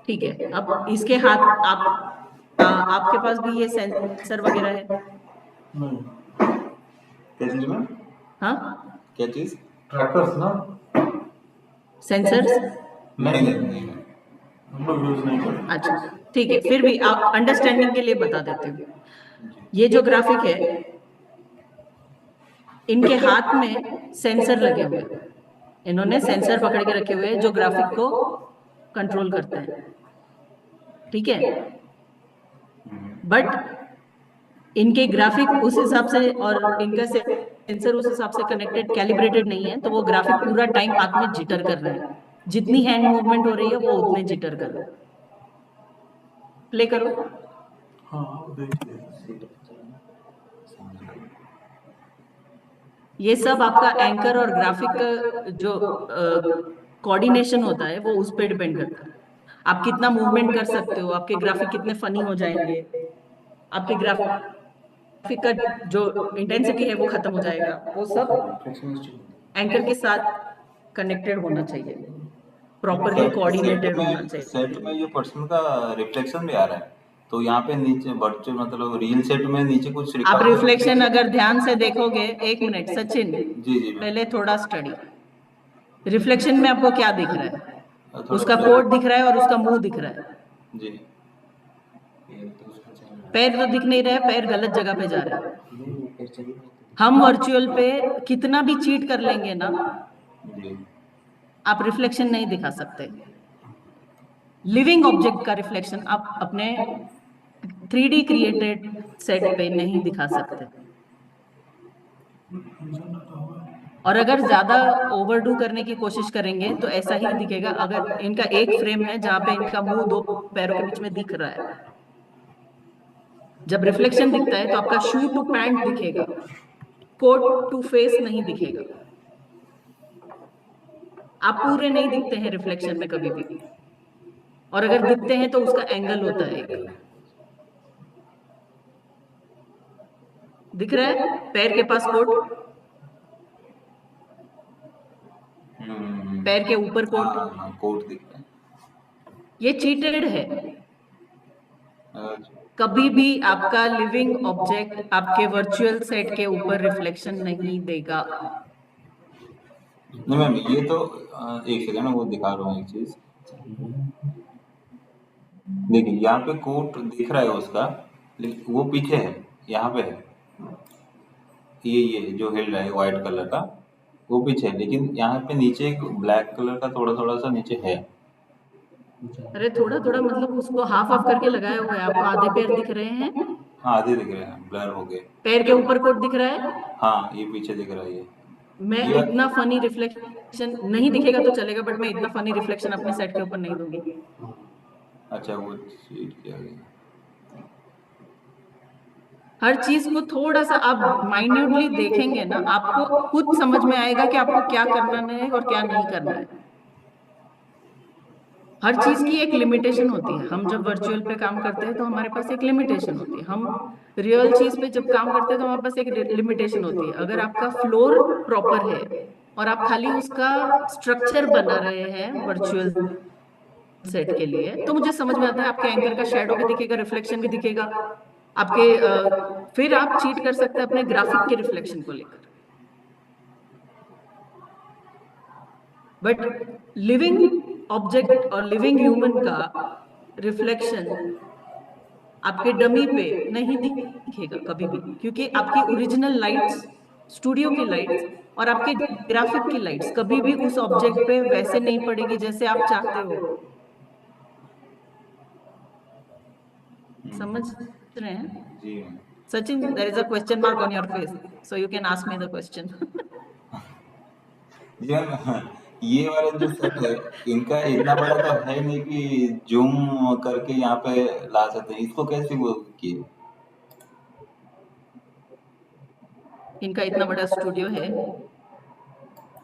ठीक है, अब इसके हाथ आपके पास भी ये सेंसर वगैरह है? नहीं, क्या चीज़ मैम? हाँ, क्या चीज़? ट्रैकर्स ना, सेंसर्स। नहीं नहीं नहीं मैम। हम लोग यूज नहीं करते। अच्छा, ठीक है, फिर भी आप अंडरस्टैंडिंग के लिए बता देते हूँ। ये जो ग्राफिक है, इनके हाथ में सेंसर लगे हुए हैं। इन्होंने सेंसर पकड़ के रखे हुए हैं जो ग्राफिक को कंट्रोल करते हैं। ठीक है, बट इनके ग्राफिक उस हिसाब से और इनका सेंसर उस हिसाब से कनेक्टेड कैलिब्रेटेड नहीं है, तो वो ग्राफिक पूरा टाइम हाथ में जिटर कर रहा है। जितनी हैंड मूवमेंट हो रही है वो उतने जिटर कर रहा है। प्ले करो। हाँ देखिए ये सब आपका एंकर और ग्राफिक का जो कोऑर्डिनेशन होता है वो उस पर डिपेंड करता है। आप कितना मूवमेंट कर सकते हो, आपके ग्राफिक कितने फनी हो जाएंगे, आपके ग्राफिक का जो इंटेंसिटी है वो खत्म हो जाएगा, वो सब एंकर के साथ कनेक्टेड होना चाहिए, प्रॉपरली कोऑर्डिनेटेड होना चाहिए। सेट में ये पर्सन का रिफ्लेक्शन भी आ रहा है, तो यहाँ पे नीचे वर्चुअल मतलब रियल सेट में नीचे कुछ आप रिफ्लेक्शन अगर ध्यान से देखोगे, एक मिनट सचिन, जी जी पहले थोड़ा स्टडी। रिफ्लेक्शन में आपको क्या दिख रहा है? थोड़ा उसका कोट दिख रहा है और उसका मुंह दिख रहा है। जी पैर तो दिख नहीं रहा है, पैर गलत जगह पे जा रहा है। हम वर्चुअल पे कितना भी चीट कर लेंगे ना, जी आप रिफ्लेक्शन नहीं दिखा सकते। लिविंग ऑब्जेक्ट का रिफ्लेक्शन आप अपने 3D क्रिएटेड सेट पे नहीं दिखा सकते। और अगर ज्यादा ओवरडू करने की कोशिश करेंगे तो ऐसा ही दिखेगा। अगर इनका एक फ्रेम है जहां पे इनका मुंह दो पैरों के बीच में दिख रहा है, जब रिफ्लेक्शन दिखता है तो आपका शू टू पैंट दिखेगा, कोट टू फेस नहीं दिखेगा। आप पूरे नहीं दिखते हैं रिफ्लेक्शन में कभी भी, और अगर दिखते हैं तो उसका एंगल होता है एक। दिख रहा है पैर के पास कोट, पैर के ऊपर कोट, कोट दिख रहा है। ये चीटेड है। अच्छा। कभी भी आपका लिविंग ऑब्जेक्ट आपके वर्चुअल सेट के ऊपर रिफ्लेक्शन नहीं देगा। नहीं मैम, ये तो एक सेकंड वो दिखा रहा हूँ एक चीज। देखिए यहाँ पे कोट दिख रहा है उसका, लेकिन वो पीछे है, यहाँ पे है। ये जो हिल रहा है व्हाइट कलर का वो पीछे है, लेकिन यहाँ पे नीचे एक ब्लैक कलर का थोड़ा थोड़ा सा नीचे है। अरे थोड़ा थोड़ा मतलब उसको हाफ ऑफ करके लगाया हुआ है। आपको आधे पैर दिख रहे हैं, हाँ आधे दिख रहे हैं, ब्लर हो गए। पैर के ऊपर कोट दिख रहा है। हाँ ये पीछे दिख रहा है ये। मैं इतना फनी रिफ्लेक्शन नहीं दिखेगा तो चलेगा, बट मैं इतना फनी रिफ्लेक्शन अपने सेट के ऊपर नहीं दूंगी। अच्छा वो चीट किया गया। हर चीज को थोड़ा सा आप माइन्यूटली देखेंगे ना, आपको खुद समझ में आएगा कि आपको क्या करना है और क्या नहीं करना है। हर चीज की एक लिमिटेशन होती है। हम जब वर्चुअल पे काम करते हैं तो हमारे पास एक लिमिटेशन होती है। हम रियल चीज पे जब काम करते हैं तो हमारे पास एक लिमिटेशन होती है। अगर आपका फ्लोर प्रॉपर है और आप खाली उसका स्ट्रक्चर बना रहे हैं वर्चुअल सेट के लिए, तो मुझे समझ में आता है आपके एंकर का शैडो भी दिखेगा, रिफ्लेक्शन भी दिखेगा आपके। फिर आप चीट कर सकते हैं अपने ग्राफिक के रिफ्लेक्शन को लेकर। बट लिविंग ऑब्जेक्ट और लिविंग ह्यूमन का रिफ्लेक्शन आपके डमी पे नहीं दिखेगा कभी भी, क्योंकि आपकी ओरिजिनल लाइट्स, स्टूडियो की लाइट्स और आपके ग्राफिक की लाइट्स कभी भी उस ऑब्जेक्ट पे वैसे नहीं पड़ेगी जैसे आप चाहते हो। समझ रहे हैं? जी Sachin, there is a question mark on your face, so you can ask me the question. जी मैम, ये वाला जो सेट है इनका इतना बड़ा तो है नहीं कि जूम करके यहाँ पे ला सकते हैं। इसको कैसे वो किए? इनका इतना बड़ा स्टूडियो है,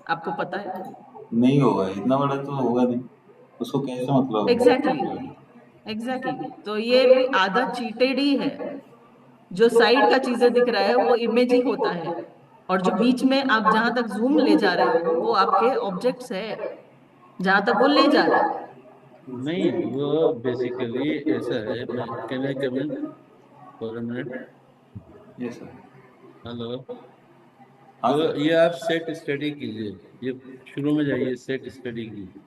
आपको पता है? नहीं होगा, इतना बड़ा तो होगा नहीं। उसको कैसे मतलब एग्जैक्टली। तो ये भी आधा चीटेड ही है। जो साइड का चीजें दिख रहा है वो इमेज ही होता है, और जो बीच में आप जहां तक जूम ले जा रहे हो वो आपके ऑब्जेक्ट्स है, जहां तक वो ले जा रहा है। नहीं, वो बेसिकली ऐसा है। मैं can I come in for a minute? Yes sir. Hello. हाँ तो सर। ये आप सेट स्टडी कीजिए, ये शुरू में जाइए, सेट स्टडी कीजिए।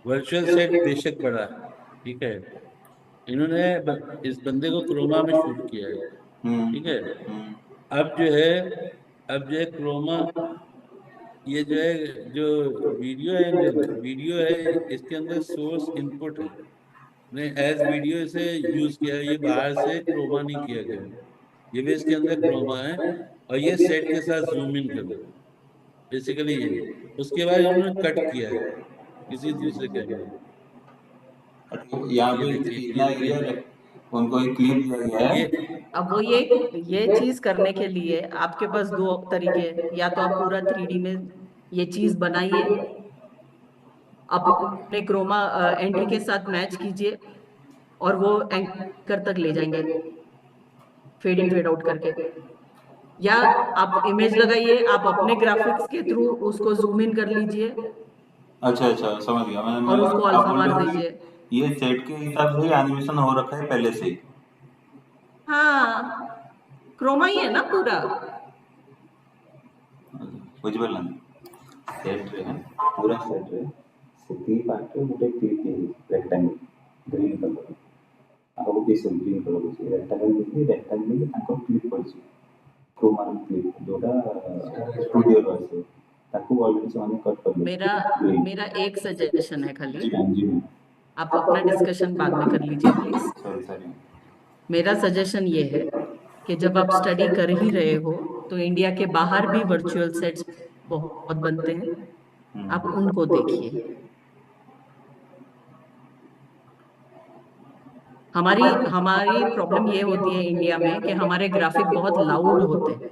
वर्चुअल सेट बेशक बड़ा है, ठीक है। इन्होंने इस बंदे को क्रोमा में शूट किया है, ठीक है। हम्म। अब जो है अब जो है क्रोमा, ये जो है जो वीडियो एंगल वीडियो है, इसके अंदर सोर्स इनपुट है, नहीं, एज वीडियो इसे यूज किया है, ये बाहर से क्रोमा नहीं किया गया है। ये भी इसके अंदर क्रोमा है और ये सेट के साथ जूम इन कर, बेसिकली ये। उसके बाद इन्होंने कट किया है किसी दूसरे कैमरे। यहाँ ये पे देखिए, इतना एरिया उनको एक क्लिप दिया गया है। अब वो ये चीज करने के लिए आपके पास दो तरीके हैं, या तो आप पूरा 3D में ये चीज बनाइए, अपने क्रोमा एंट्री के साथ मैच कीजिए और वो एंकर तक ले जाएंगे फेड इन फेड आउट करके, या आप इमेज लगाइए, आप अपने ग्राफिक्स के थ्रू उसको जूम इन कर लीजिए अच्छा अच्छा, समझ गया मैं। और उसको आप अल्फा बोल मार रहे हो दीजिए। कि ये सेट के हिसाब से एनिमेशन हो रखा है पहले से ही। हाँ, क्रोमा ही है ना पूरा। ବୁଝିପାରିଲା ସେଟ୍ରେ ପୁରା ସେଟ୍ରେ ସେତିକି ପାର୍ଟରେ ଗୋଟେ କ୍ଲିପ୍ ଦେଇଛି ରେକ୍ଟାଙ୍ଗଲ୍ ଗ୍ରୀନ୍ କଲର୍, ଆଉ ଗୋଟେ ସେ ଗ୍ରୀନ୍ କଲର୍ ଅଛି ରେକ୍ଟାଙ୍ଗଲ୍ ଦେଇକି ତାଙ୍କର କ୍ଲିପ୍ ପଡ଼ିଛି କ୍ରୋମାର କ୍ଲିପ୍ ଯେଉଁଟା ଷ୍ଟୁଡ଼ିଓରୁ ଆସିବ, ତାକୁ ଅଲରେଡ଼ି ସେମାନେ କଟ୍ କରିଦେଇଛି। मेरा एक सजेशन है खाली, जी मैम, जी मैम। आप अपना डिस्कशन बाद में कर लीजिए प्लीज। Sorry sorry. मेरा सजेशन ये है कि जब आप स्टडी कर ही रहे हो तो इंडिया के बाहर भी वर्चुअल सेट्स बहुत बनते हैं, आप उनको देखिए। हमारी हमारी प्रॉब्लम ये होती है इंडिया में कि हमारे ग्राफिक बहुत लाउड होते हैं,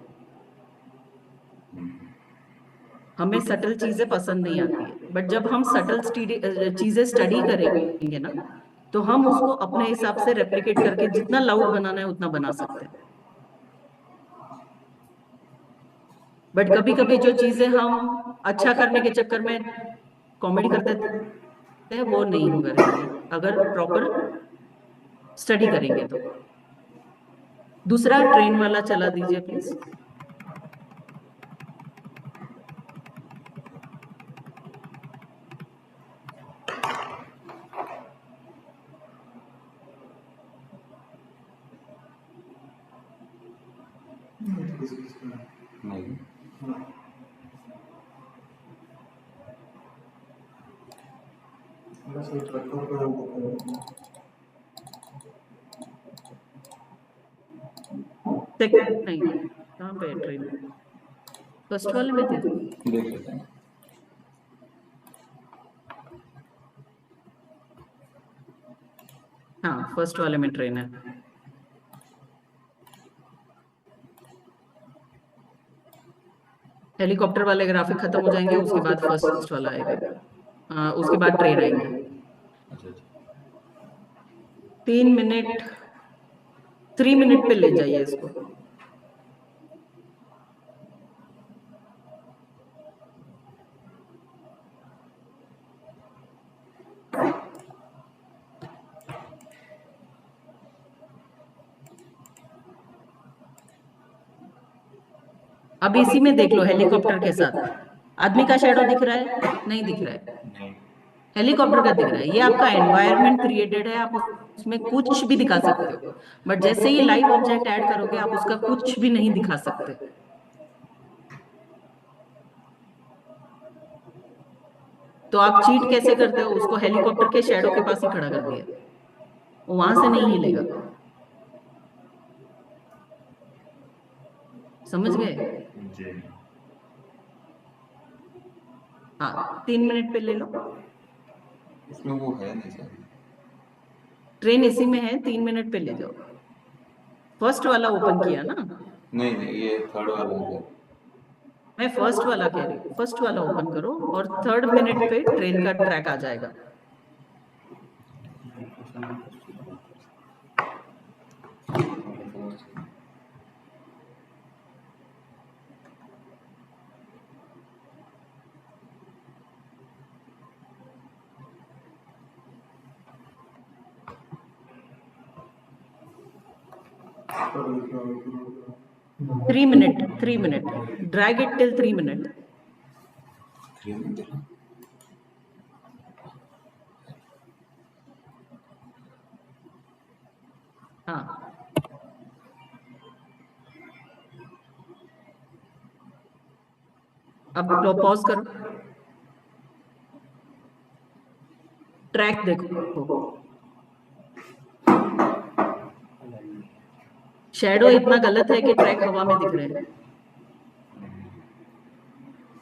हमें सटल चीजें पसंद नहीं आती है, बट जब हम सटल चीजें स्टडी करेंगे ना तो हम उसको अपने हिसाब से रेप्लिकेट करके जितना लाउड बनाना है उतना बना सकते हैं। बट कभी कभी जो चीजें हम अच्छा करने के चक्कर में कॉमेडी कर देते हैं वो नहीं करेंगे अगर प्रॉपर स्टडी करेंगे तो। दूसरा ट्रेन वाला चला दीजिए प्लीज। नहीं सेकंड नहीं, कहाँ पे ट्रेन? फर्स्ट वाले में थे। देख लेते हैं। हाँ, फर्स्ट वाले में ट्रेन है। हेलीकॉप्टर वाले ग्राफिक खत्म हो जाएंगे, उसके बाद फर्स्ट वाला आएगा, उसके बाद ट्रेन आएंगे। अच्छा अच्छा। 3 मिनट 3 मिनट पे ले जाइए इसको। अब इसी में देख लो हेलीकॉप्टर के साथ आदमी का शेडो दिख रहा है? नहीं दिख रहा है, हेलीकॉप्टर का दिख रहा है। ये आपका एनवायरनमेंट क्रिएटेड है, आप उसमें कुछ भी दिखा सकते हो, बट जैसे ही लाइव ऑब्जेक्ट ऐड करोगे आप उसका कुछ भी नहीं दिखा सकते। तो आप चीट कैसे करते हो? उसको हेलीकॉप्टर के शेडो के पास ही खड़ा कर दिया, वो वहां से नहीं हिलेगा। समझ गए? जी। हाँ, 3 मिनट पे ले लो। इसमें वो है नहीं सर। ट्रेन इसी में है, 3 मिनट पे ले जाओ। फर्स्ट वाला ओपन किया ना? नहीं नहीं, ये थर्ड वाला है। मैं फर्स्ट वाला कह रही हूँ, फर्स्ट वाला ओपन करो और 3rd मिनट पे ट्रेन का ट्रैक आ जाएगा। Three minute drag it till 3 minute. हाँ, अब पॉज करो, ट्रैक देखो। शेडो इतना गलत है कि ट्रैक हवा में दिख रहे हैं।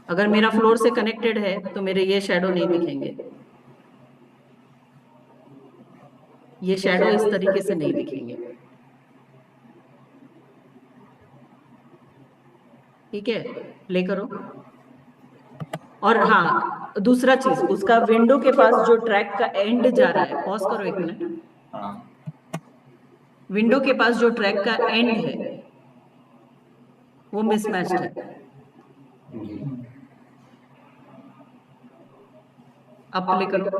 अगर मेरा फ्लोर से कनेक्टेड है तो मेरे ये शेडो नहीं दिखेंगे, ये शेडो इस तरीके से नहीं दिखेंगे। ठीक है, प्ले करो। और हाँ, दूसरा चीज, उसका विंडो के पास जो ट्रैक का एंड जा रहा है, पॉज करो 1 मिनट। हाँ विंडो के पास जो ट्रैक का एंड है वो मिसमैच्ड है। अब प्ले करो।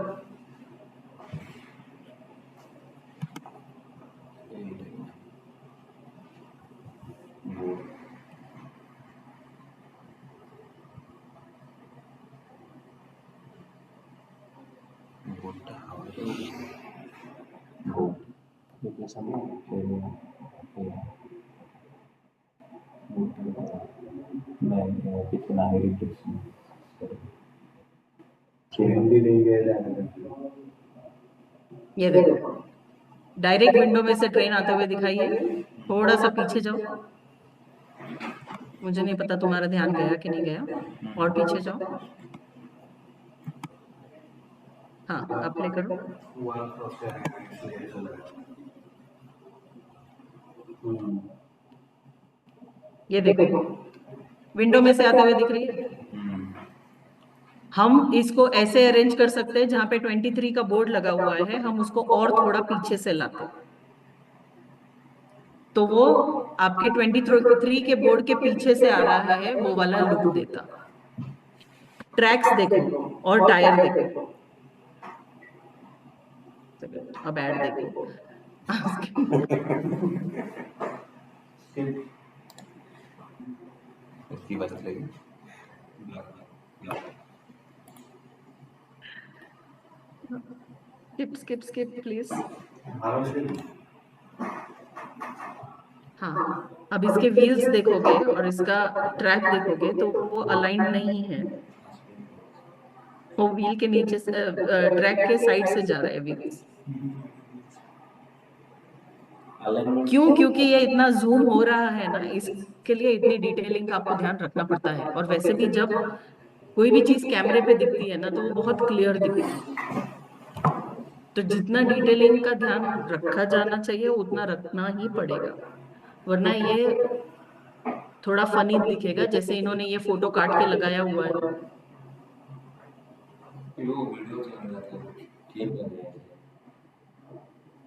ये देखो, डायरेक्ट विंडो में से ट्रेन आते हुए दिखाइए। थोड़ा सा पीछे जाओ, मुझे नहीं पता तुम्हारा ध्यान गया कि नहीं गया, और पीछे जाओ। हाँ, अब प्ले करो। ये देखो, विंडो में से आते हुए दिख रही है। हम इसको ऐसे अरेंज कर सकते हैं, जहां पे 23 का बोर्ड लगा हुआ है, हम उसको और थोड़ा पीछे से लाते, तो वो आपके 23 के बोर्ड के पीछे से आ रहा है, वो वाला लुक देता। ट्रैक्स देखो और टायर देखो। अब ऐड देखो। उसकी बात लगी। Skip please. हाँ, अब इसके व्हील्स देखोगे और इसका ट्रैक देखोगे तो वो अलाइंड नहीं है, वो व्हील के नीचे से ट्रैक के साइड से जा रहा है व्हील्स। क्यों? क्योंकि ये इतना जूम हो रहा है ना, इसके लिए इतनी डिटेलिंग का आपको ध्यान रखना पड़ता है। और वैसे भी जब कोई भी चीज कैमरे पे दिखती है ना, तो वो बहुत क्लियर दिखती है, तो जितना डिटेलिंग का ध्यान रखा जाना चाहिए उतना रखना ही पड़ेगा, वरना ये थोड़ा फनी दिखेगा। जैसे इन्होंने ये फोटो काट के लगाया हुआ है,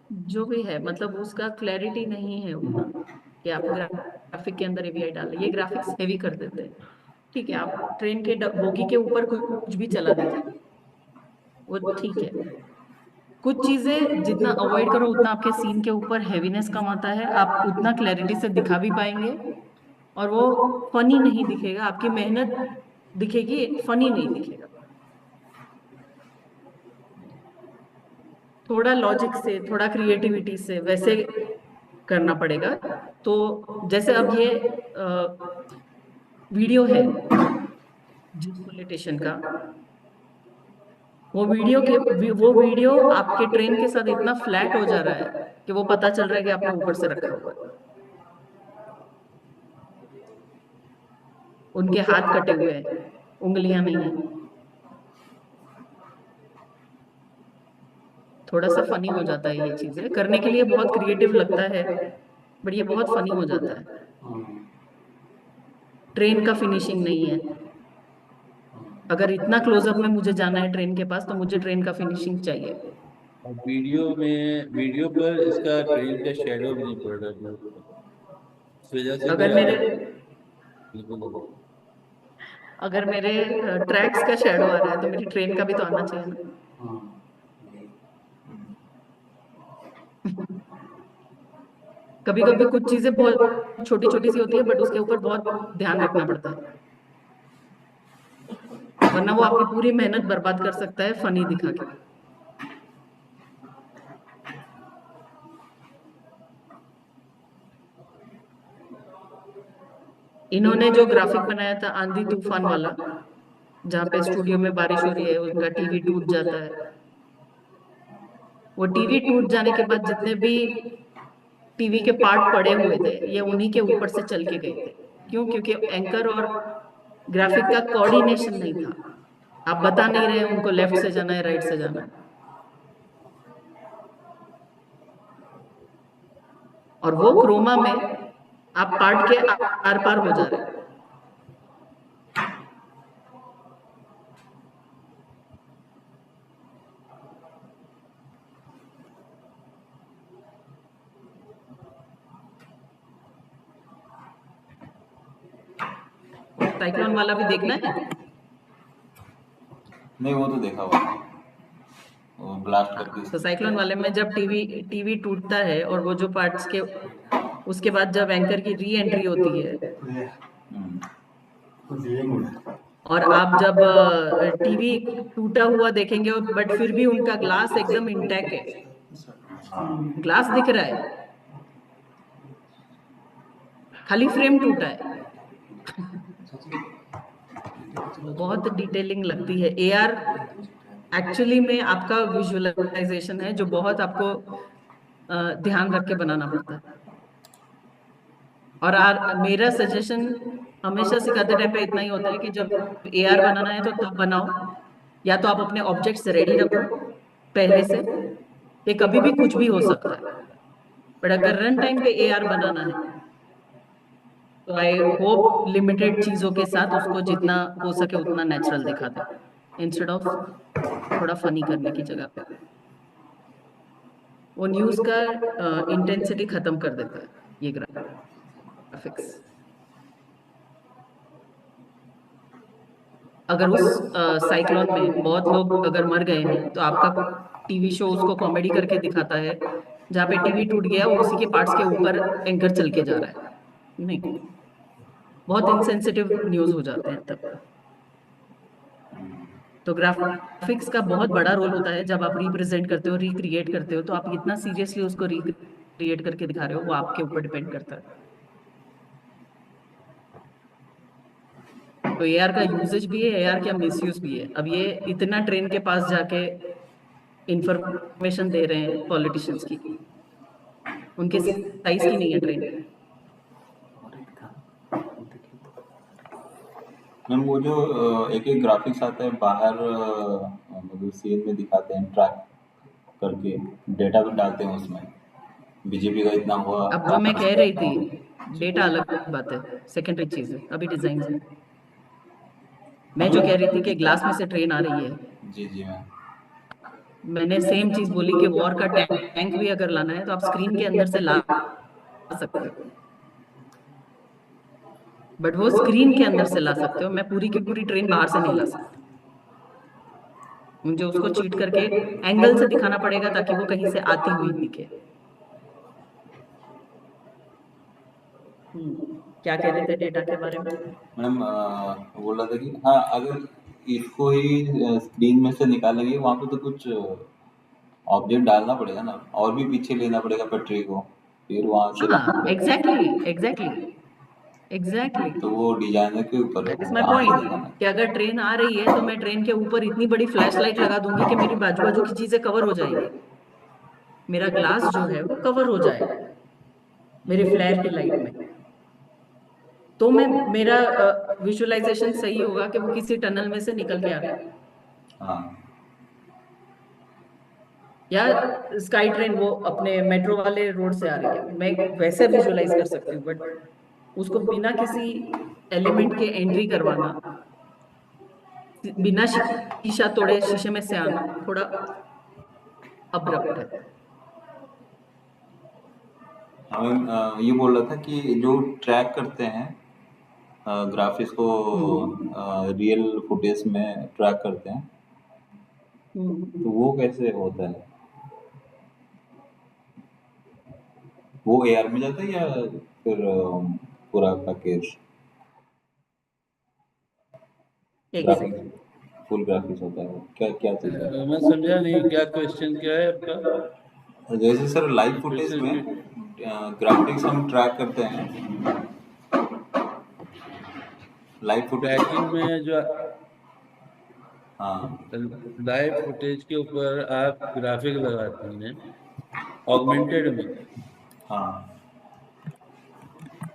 जो भी है, मतलब उसका क्लैरिटी नहीं है उतना कि आप ग्राफिक के अंदर AVI डालें। ये ग्राफिक्स हेवी कर देते हैं। ठीक है, आप ट्रेन के बोगी के ऊपर कुछ भी चला दीजिए, वो ठीक है। कुछ चीजें जितना अवॉइड करो उतना आपके सीन के ऊपर हैवीनेस कम आता है, आप उतना क्लैरिटी से दिखा भी पाएंगे, और वो फनी नहीं दिखेगा, आपकी मेहनत दिखेगी, फनी नहीं दिखेगा। थोड़ा लॉजिक से, थोड़ा क्रिएटिविटी से वैसे करना पड़ेगा। तो जैसे अब ये वीडियो है जिस पॉलिटिशियन का, वो वीडियो आपके ट्रेन के साथ इतना फ्लैट हो जा रहा है कि वो पता चल रहा है कि आपने ऊपर से रखा हुआ है। उनके हाथ कटे हुए हैं, उंगलियां नहीं है। थोड़ा सा फनी हो जाता है, ये चीजें करने के लिए बहुत क्रिएटिव लगता है, बट ये बहुत फनी हो जाता है। ट्रेन का फिनिशिंग नहीं है। अगर इतना क्लोजअप में मुझे जाना है ट्रेन के पास, तो मुझे ट्रेन का फिनिशिंग चाहिए। और वीडियो पर इसका ट्रेन का शेडो भी नहीं पड़ रहा है, इस वजह से अगर मेरे बिल्कुल अगर मेरे ट्रैक्स का शेडो आ रहा है तो मेरी ट्रेन का भी तो आना चाहिए ना। कभी कभी कुछ चीजें बहुत छोटी छोटी सी होती है, बट उसके ऊपर बहुत ध्यान रखना पड़ता है, वरना वो आपकी पूरी मेहनत बर्बाद कर सकता है फनी दिखा के। इन्होंने जो ग्राफिक बनाया था आंधी तूफान वाला, जहाँ पे स्टूडियो में बारिश हो रही है, उनका टीवी टूट जाता है, वो टीवी टूट जाने के बाद जितने भी टीवी के पार्ट पड़े हुए थे, ये उन्हीं के ऊपर से चल के गए थे। क्यों? क्योंकि एंकर और ग्राफिक का कोऑर्डिनेशन नहीं था। आप बता नहीं रहे उनको लेफ्ट से जाना है, राइट से जाना है, और वो क्रोमा में आप पार्ट के आर पार हो जा रहे हैं। साइक्लोन वाला भी देखना है? नहीं, वो तो देखा हुआ है, वो ब्लास्ट करके। तो साइक्लोन वाले में जब टीवी टूटता है और वो जो पार्ट्स के, उसके बाद जब एंकर की री एंट्री होती है हम्म, और आप जब टीवी टूटा हुआ देखेंगे बट फिर भी उनका ग्लास एकदम इंटैक्ट है, ग्लास दिख रहा है, खाली फ्रेम टूटा है। बहुत डिटेलिंग लगती है। एआर एक्चुअली में आपका विजुअलाइजेशन है जो बहुत आपको ध्यान रख के बनाना पड़ता है। और मेरा सजेशन हमेशा सिखाते टाइम पे इतना ही होता है कि जब एआर बनाना है तो तब बनाओ, या तो आप अपने ऑब्जेक्ट्स रेडी रखो पहले से, ये कभी भी कुछ भी हो सकता है, बट अगर रन टाइम पे एआर बनाना है तो आई होप लिमिटेड चीजों के साथ उसको जितना हो सके उतना नेचुरल दिखा दे, इंस्टेड ऑफ थोड़ा फनी करने की जगह पे। वो न्यूज का इंटेंसिटी खत्म कर देता है ये ग्राफिक्स। अगर उस साइक्लोन में बहुत लोग अगर मर गए हैं तो आपका टीवी शो उसको कॉमेडी करके दिखाता है, जहाँ पे टीवी टूट गया वो उसी के पार्ट्स के ऊपर एंकर चल के जा रहा है। नहीं, बहुत इनसेंसिटिव न्यूज हो जाते हैं तब। तो ग्राफिक्स का बहुत बड़ा रोल होता है जब आप रिप्रेजेंट करते हो, रिक्रिएट करते हो, तो आप कितना सीरियसली उसको रिक्रिएट करके दिखा रहे हो वो आपके ऊपर डिपेंड करता है। तो एआर का यूजेज भी है, एआर का मिसयूज भी है। अब ये इतना ट्रेन के पास जाके इंफॉर्मेशन दे रहे हैं पॉलिटिशियंस की, उनके साइज की नहीं है ट्रेन। मैम वो जो एक एक ग्राफिक्स आता है बाहर, मतलब सीन में दिखाते हैं, ट्रैक करके डेटा भी डालते हैं उसमें, बीजेपी का इतना हुआ। अब जो मैं कह रही थी, डेटा अलग बात है, सेकेंडरी चीज है, अभी डिजाइन है। मैं जो कह रही थी कि ग्लास में से ट्रेन आ रही है, जी जी मैम। मैंने सेम चीज बोली कि वॉर का टैंक भी अगर लाना है तो आप स्क्रीन के अंदर से ला सकते हो, बट वो स्क्रीन के अंदर से ला सकते हो। मैं पूरी की पूरी ट्रेन बाहर से नहीं ला सकती, मुझे उसको चीट करके एंगल से दिखाना पड़ेगा ताकि वो कहीं से आती हुई दिखे। क्या कह रहे थे डेटा के बारे में? मैडम बोल रहा था कि हाँ, अगर इसको ही स्क्रीन में से निकालेंगे वहाँ पे तो कुछ ऑब्जेक्ट डालना पड़ेगा ना, और भी पीछे लेना पड़ेगा पटरी को, फिर वहाँ से हाँ, एग्जैक्टली तो वो डिजाइनर के ऊपर है, दैट इज माय कहाँ से पॉइंट दिखाना है। कि अगर ट्रेन आ रही है तो मैं ट्रेन के ऊपर इतनी बड़ी फ्लैश लाइट लगा दूंगी कि मेरी बाजू बाजू की चीजें कवर हो जाएगी, मेरा ग्लास जो है वो कवर हो जाएगा मेरे फ्लेयर की लाइट में, तो मैं मेरा विजुअलाइजेशन सही होगा कि वो किसी टनल में से निकल के आ रहा है, हाँ या स्काई ट्रेन वो अपने मेट्रो वाले रोड से आ रही है, मैं वैसे विजुअलाइज कर सकती हूँ, बट उसको बिना किसी एलिमेंट के एंट्री करवाना, बिना शीशा तोड़े शीशे में से आना थोड़ा अब्रप्ट है। हमें ये बोल रहा था कि जो ट्रैक करते हैं ग्राफिक्स को, रियल फुटेज में ट्रैक करते हैं, तो वो कैसे होता है? वो एआर में जाता है या फिर पूरा पैकेज ग्राफिक्स, फुल ग्राफिक्स होता है? क्या क्या चीज़ है? मैं समझा नहीं, क्या क्वेश्चन क्या है आपका? जैसे सर लाइव फुटेज में ग्राफिक्स हम ट्रैक करते हैं, लाइव फुटेज ट्रैकिंग में जो हाँ लाइव फुटेज के ऊपर आप ग्राफिक लगाते हैं ऑगमेंटेड में, हाँ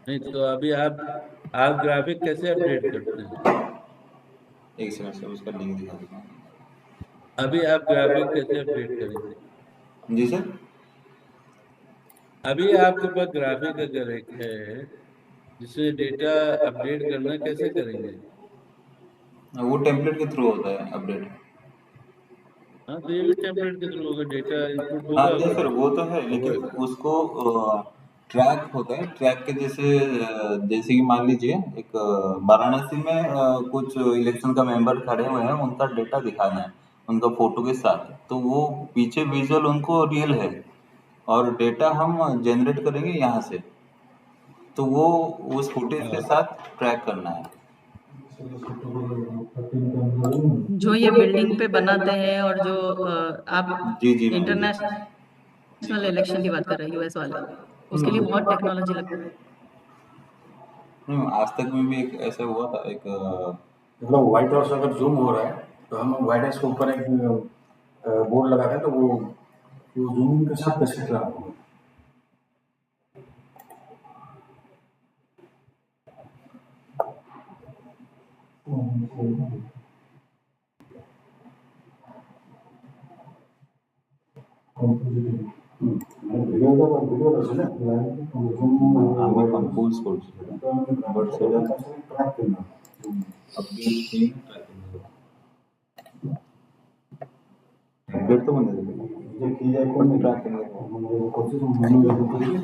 नहीं तो अभी आप ग्राफिक कैसे अपडेट करते हैं? एक सेकंड से उसका लिंक दिखा देता हूँ। अभी आप ग्राफिक कैसे अपडेट करेंगे? जी सर। अभी आपके पास ग्राफिक अगर एक है जिसमें डेटा अपडेट करना कैसे करेंगे? वो टेम्पलेट के थ्रू होता है अपडेट। हाँ तो ये भी टेम्पलेट के थ्रू होगा, डेटा इनपुट हाँ होगा नहीं सर उसमें वो तो है, तो लेकिन होएगा। उसको ट्रैक होता है। ट्रैक के जैसे जैसे कि मान लीजिए एक वाराणसी में कुछ इलेक्शन का मेंबर खड़े हुए हैं, उनका डेटा दिखाना है उनका फोटो के साथ, तो वो पीछे विजुअल उनको रियल है और डेटा हम जनरेट करेंगे यहाँ से, तो वो उस फुटेज के हाँ साथ ट्रैक करना है। जो ये बिल्डिंग पे बनाते हैं और जो आप जी जी मैम जी। इंटरनेशनल इलेक्शन की बात कर रहे हैं यूएस वाले, उसके लिए बहुत टेक्नोलॉजी लगती है। आज तक में भी एक ऐसा हुआ था एक मतलब व्हाइट हाउस अगर जूम हो रहा है तो हम व्हाइट हाउस के ऊपर एक बोर्ड लगाते हैं, तो वो जूमिंग के साथ कैसे चला होगा। আমি কম্পোজ করছি সেটা, বাট সেটা আপডেট স্ক্রিন ট্র্যাকিং আপডেট তো মানে ট্র্যাকিং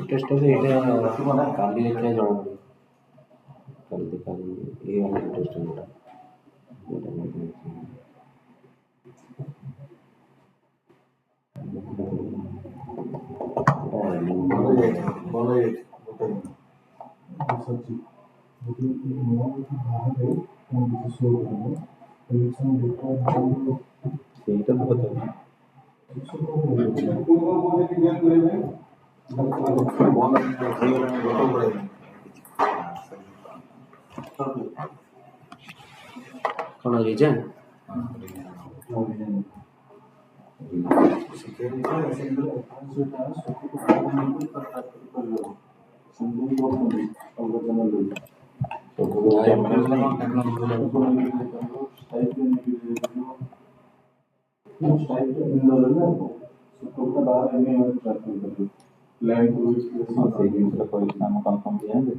टेस्ट है ये काली क्या जଣା कल दिखा देंगे ये वाला टेस्ट है मेरा সেইটা তো হতে হবে। कौन रीजन ସେଇ ଜିନିଷଟା କହିକି ଆମେ କନଫର୍ମ ଦିଆହେବେ।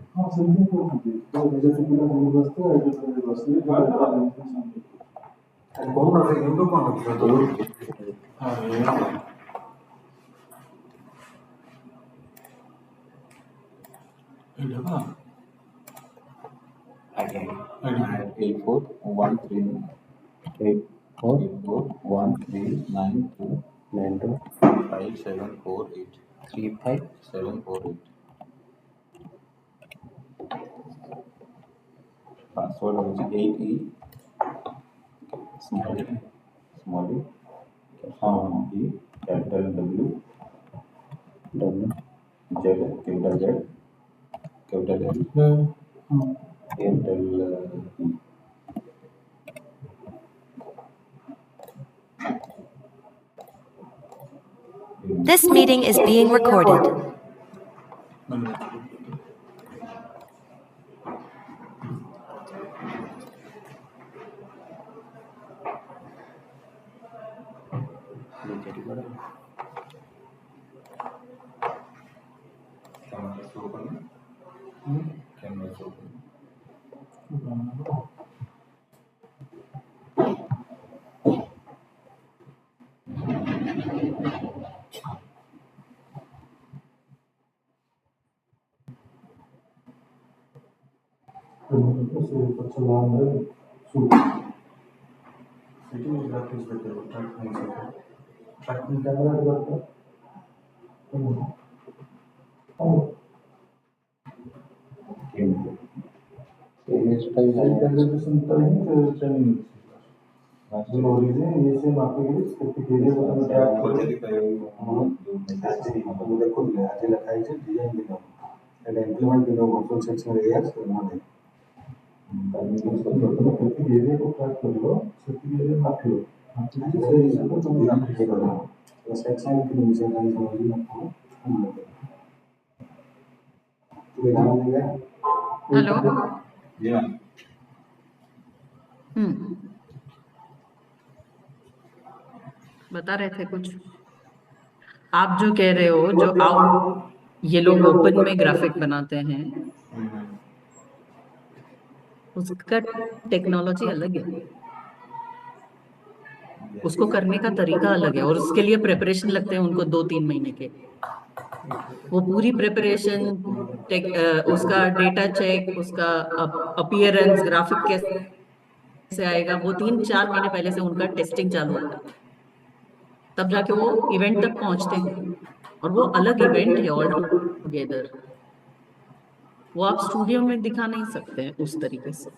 आगे 8413 841392 9 5748 3 5 748 पासवर्ड होची 8E small E capital W Z capital L capital E। This meeting is being recorded. Hello. जी मैम। बता रहे थे कुछ आप जो कह रहे हो, जो आउट ये लोग ओपन में ग्राफिक बनाते हैं, उसका टेक्नोलॉजी अलग है, उसको करने का तरीका अलग है, और उसके लिए प्रिपरेशन लगते हैं उनको 2-3 महीने के। वो पूरी प्रिपरेशन, उसका डेटा चेक, उसका अपीयरेंस, ग्राफिक कैसे आएगा, वो 3-4 महीने पहले से उनका टेस्टिंग चालू होता है, तब जाके वो इवेंट तक पहुंचते हैं। और वो अलग इवेंट है ऑल टुगेदर, वो आप स्टूडियो में दिखा नहीं सकते हैं उस तरीके से।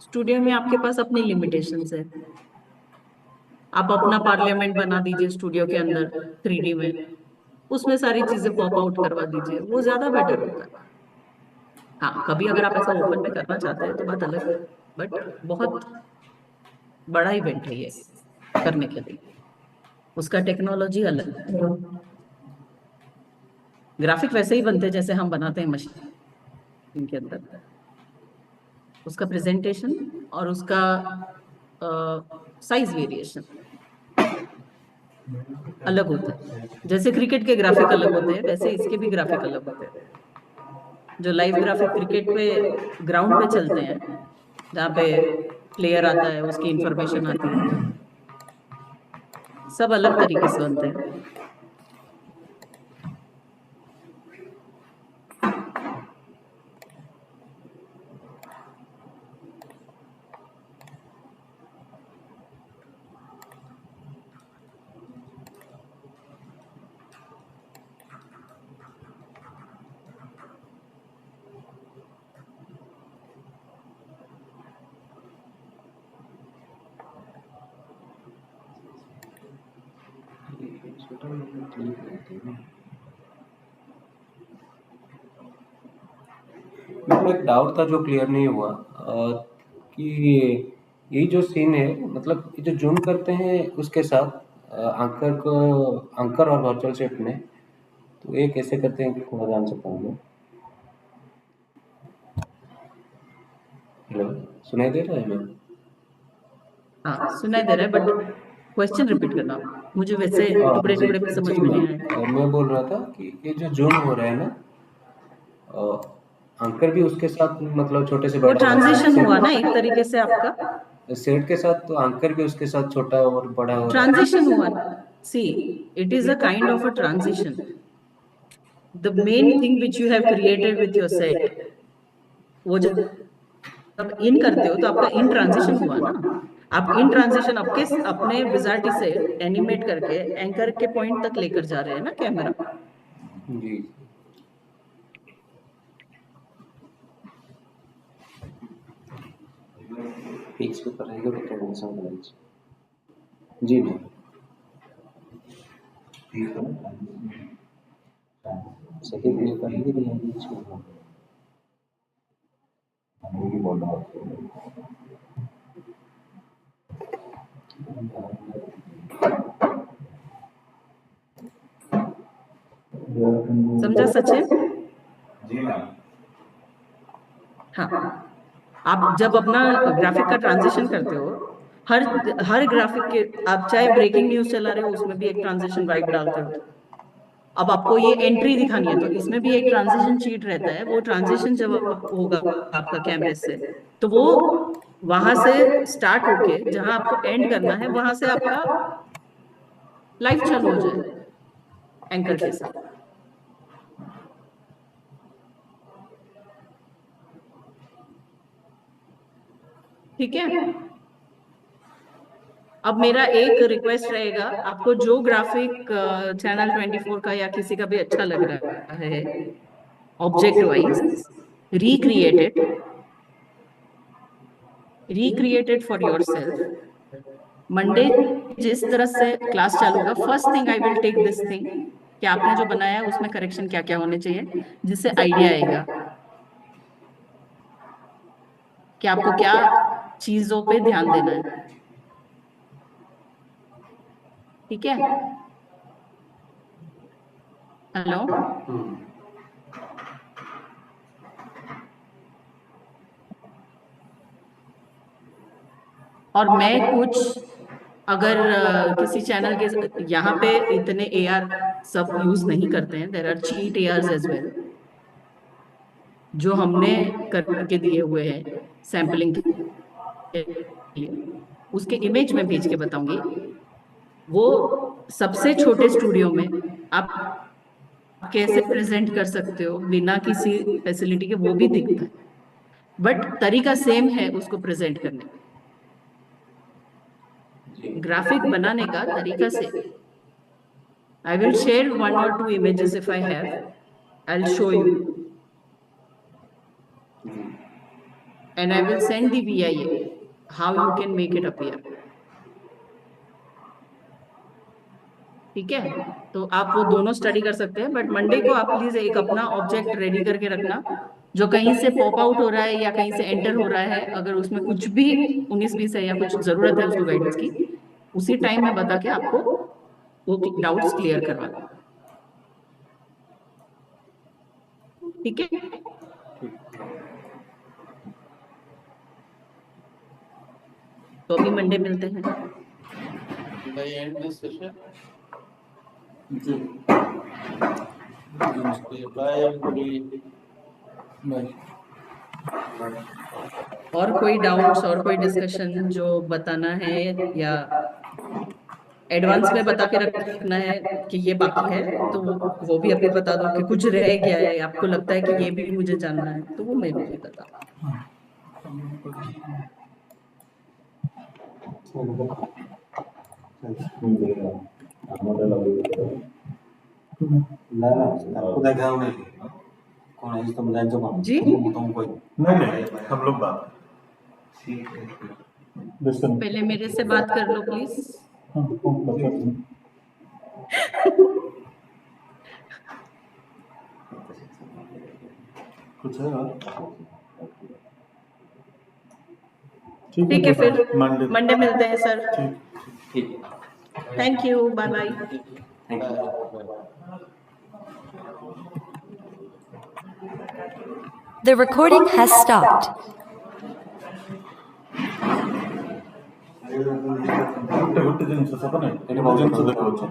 स्टूडियो में आपके पास अपनी लिमिटेशंस है, आप अपना पार्लियामेंट बना दीजिए स्टूडियो के अंदर 3D में, उसमें सारी चीजें पॉप आउट करवा दीजिए, वो ज्यादा बेटर होता है। हाँ, कभी अगर आप ऐसा ओपन में करना चाहते हैं तो बात अलग है, बट बहुत बड़ा इवेंट है ये करने के लिए, उसका टेक्नोलॉजी अलग है। ग्राफिक वैसे ही बनते हैं जैसे हम बनाते हैं मशीन के अंदर, उसका प्रेजेंटेशन और उसका साइज वेरिएशन अलग होता है। जैसे क्रिकेट के ग्राफिक अलग होते हैं, वैसे इसके भी ग्राफिक अलग होते हैं। जो लाइव ग्राफिक क्रिकेट पे ग्राउंड पे चलते हैं, जहाँ पे प्लेयर आता है, उसकी इंफॉर्मेशन आती है, सब अलग तरीके से बनते हैं। मेरे को एक डाउट था जो क्लियर नहीं हुआ, कि ये जो सीन है, मतलब ये जो जूम करते हैं उसके साथ एंकर और वर्चुअल सेट में, तो ये कैसे करते हैं थोड़ा जान सकता हूँ मैं? हेलो, सुनाई दे रहा है मैम? हाँ, सुनाई दे रहा है, बट क्वेश्चन रिपीट करना, मुझे वैसे टुकड़े टुकड़े में समझ में नहीं आया। मैं बोल रहा था कि ये जो जूम हो रहा है ना, एंकर भी उसके साथ मतलब छोटे से वो बड़ा ट्रांजिशन हुआ ना एक तरीके से आपका, सेट के साथ, तो एंकर भी उसके साथ छोटा और बड़ा हो रहा है। ट्रांजिशन हुआ ना। See, it is a kind of a transition. The main thing which you have created with your set, वो जब इन करते हो तो आपका इन ट्रांजिशन हुआ ना। आप इन ट्रांजिशन आपके अपने विजार्टी से एनिमेट करके एंकर के पॉइंट तक लेकर जा रहे हैं ना कैमरा। जी, फिक्स पे करेंगे तो ट्रांजिशन करेंगे। जी मैम, सेकंड में करेंगे तो यहाँ बीच में समझा सचिन? जी मैम। हाँ, आप जब अपना ग्राफिक का ट्रांजिशन करते हो, हर हर ग्राफिक के, आप चाहे ब्रेकिंग न्यूज चला रहे हो उसमें भी एक ट्रांजिशन वाइब डालते हो। अब आपको ये एंट्री दिखानी है तो इसमें भी एक ट्रांजिशन शीट रहता है। वो ट्रांजिशन जब होगा आपका कैमरे से, तो वो वहां से स्टार्ट होके जहां आपको एंड करना है वहां से आपका लाइव चालू हो जाए एंकर के साथ। ठीक है, अब मेरा एक रिक्वेस्ट रहेगा, आपको जो ग्राफिक चैनल 24 का या किसी का भी अच्छा लग रहा है object wise, recreated for yourself. Monday जिस तरह से क्लास चालू होगा, first thing I will take this thing कि आपने जो बनाया है उसमें करेक्शन क्या क्या होने चाहिए, जिससे आइडिया आएगा कि आपको क्या चीजों पे ध्यान देना है। ठीक है, हेलो। और मैं कुछ अगर किसी चैनल के यहाँ पे इतने एआर सब यूज नहीं करते हैं, there are cheaters as well जो हमने करके दिए हुए हैं सैम्पलिंग के लिए, उसके इमेज में भेज के बताऊंगी। वो सबसे छोटे स्टूडियो में आप कैसे प्रेजेंट कर सकते हो बिना किसी फैसिलिटी के, वो भी दिखता है, बट तरीका सेम है उसको प्रेजेंट करने का, ग्राफिक बनाने का तरीका से। I will share 1 or 2 images if I have. I'll show you and I will send the VIA how you can make it appear. ठीक है, तो आप वो दोनों स्टडी कर सकते हैं, बट मंडे को आप प्लीज एक अपना ऑब्जेक्ट रेडी करके रखना जो कहीं से पॉप आउट हो रहा है या कहीं से एंटर हो रहा है, अगर उसमें कुछ भी 19-20 है या कुछ जरूरत है उसको गाइडेंस की, उसी टाइम में बता के आपको वो डाउट्स क्लियर करवाना। ठीक है, तो अभी मंडे मिलते हैं। Should I end this session? Bye everybody. और कोई डाउट्स और कोई डिस्कशन जो बताना है या एडवांस में बता के रखना है कि ये बाकी है, तो वो भी अभी बता दो कि कुछ रह गया है, आपको लगता है कि ये भी मुझे जानना है, तो वो मैं भी बता। ना आपको देखा होगा कौन है तुम जान चुका जी तुम कोई नहीं हम लोग बात डिस्कशन पहले मेरे से बात कर लो प्लीज। कुछ है और? ठीक है, फिर मंडे मंडे मिलते हैं सर। ठीक thank you, bye bye. The recording has stopped. ଗୋଟେ ଜିନିଷ ସତରେ ଗୋଟେ ଜିନିଷ ଦେଖାଉଛି।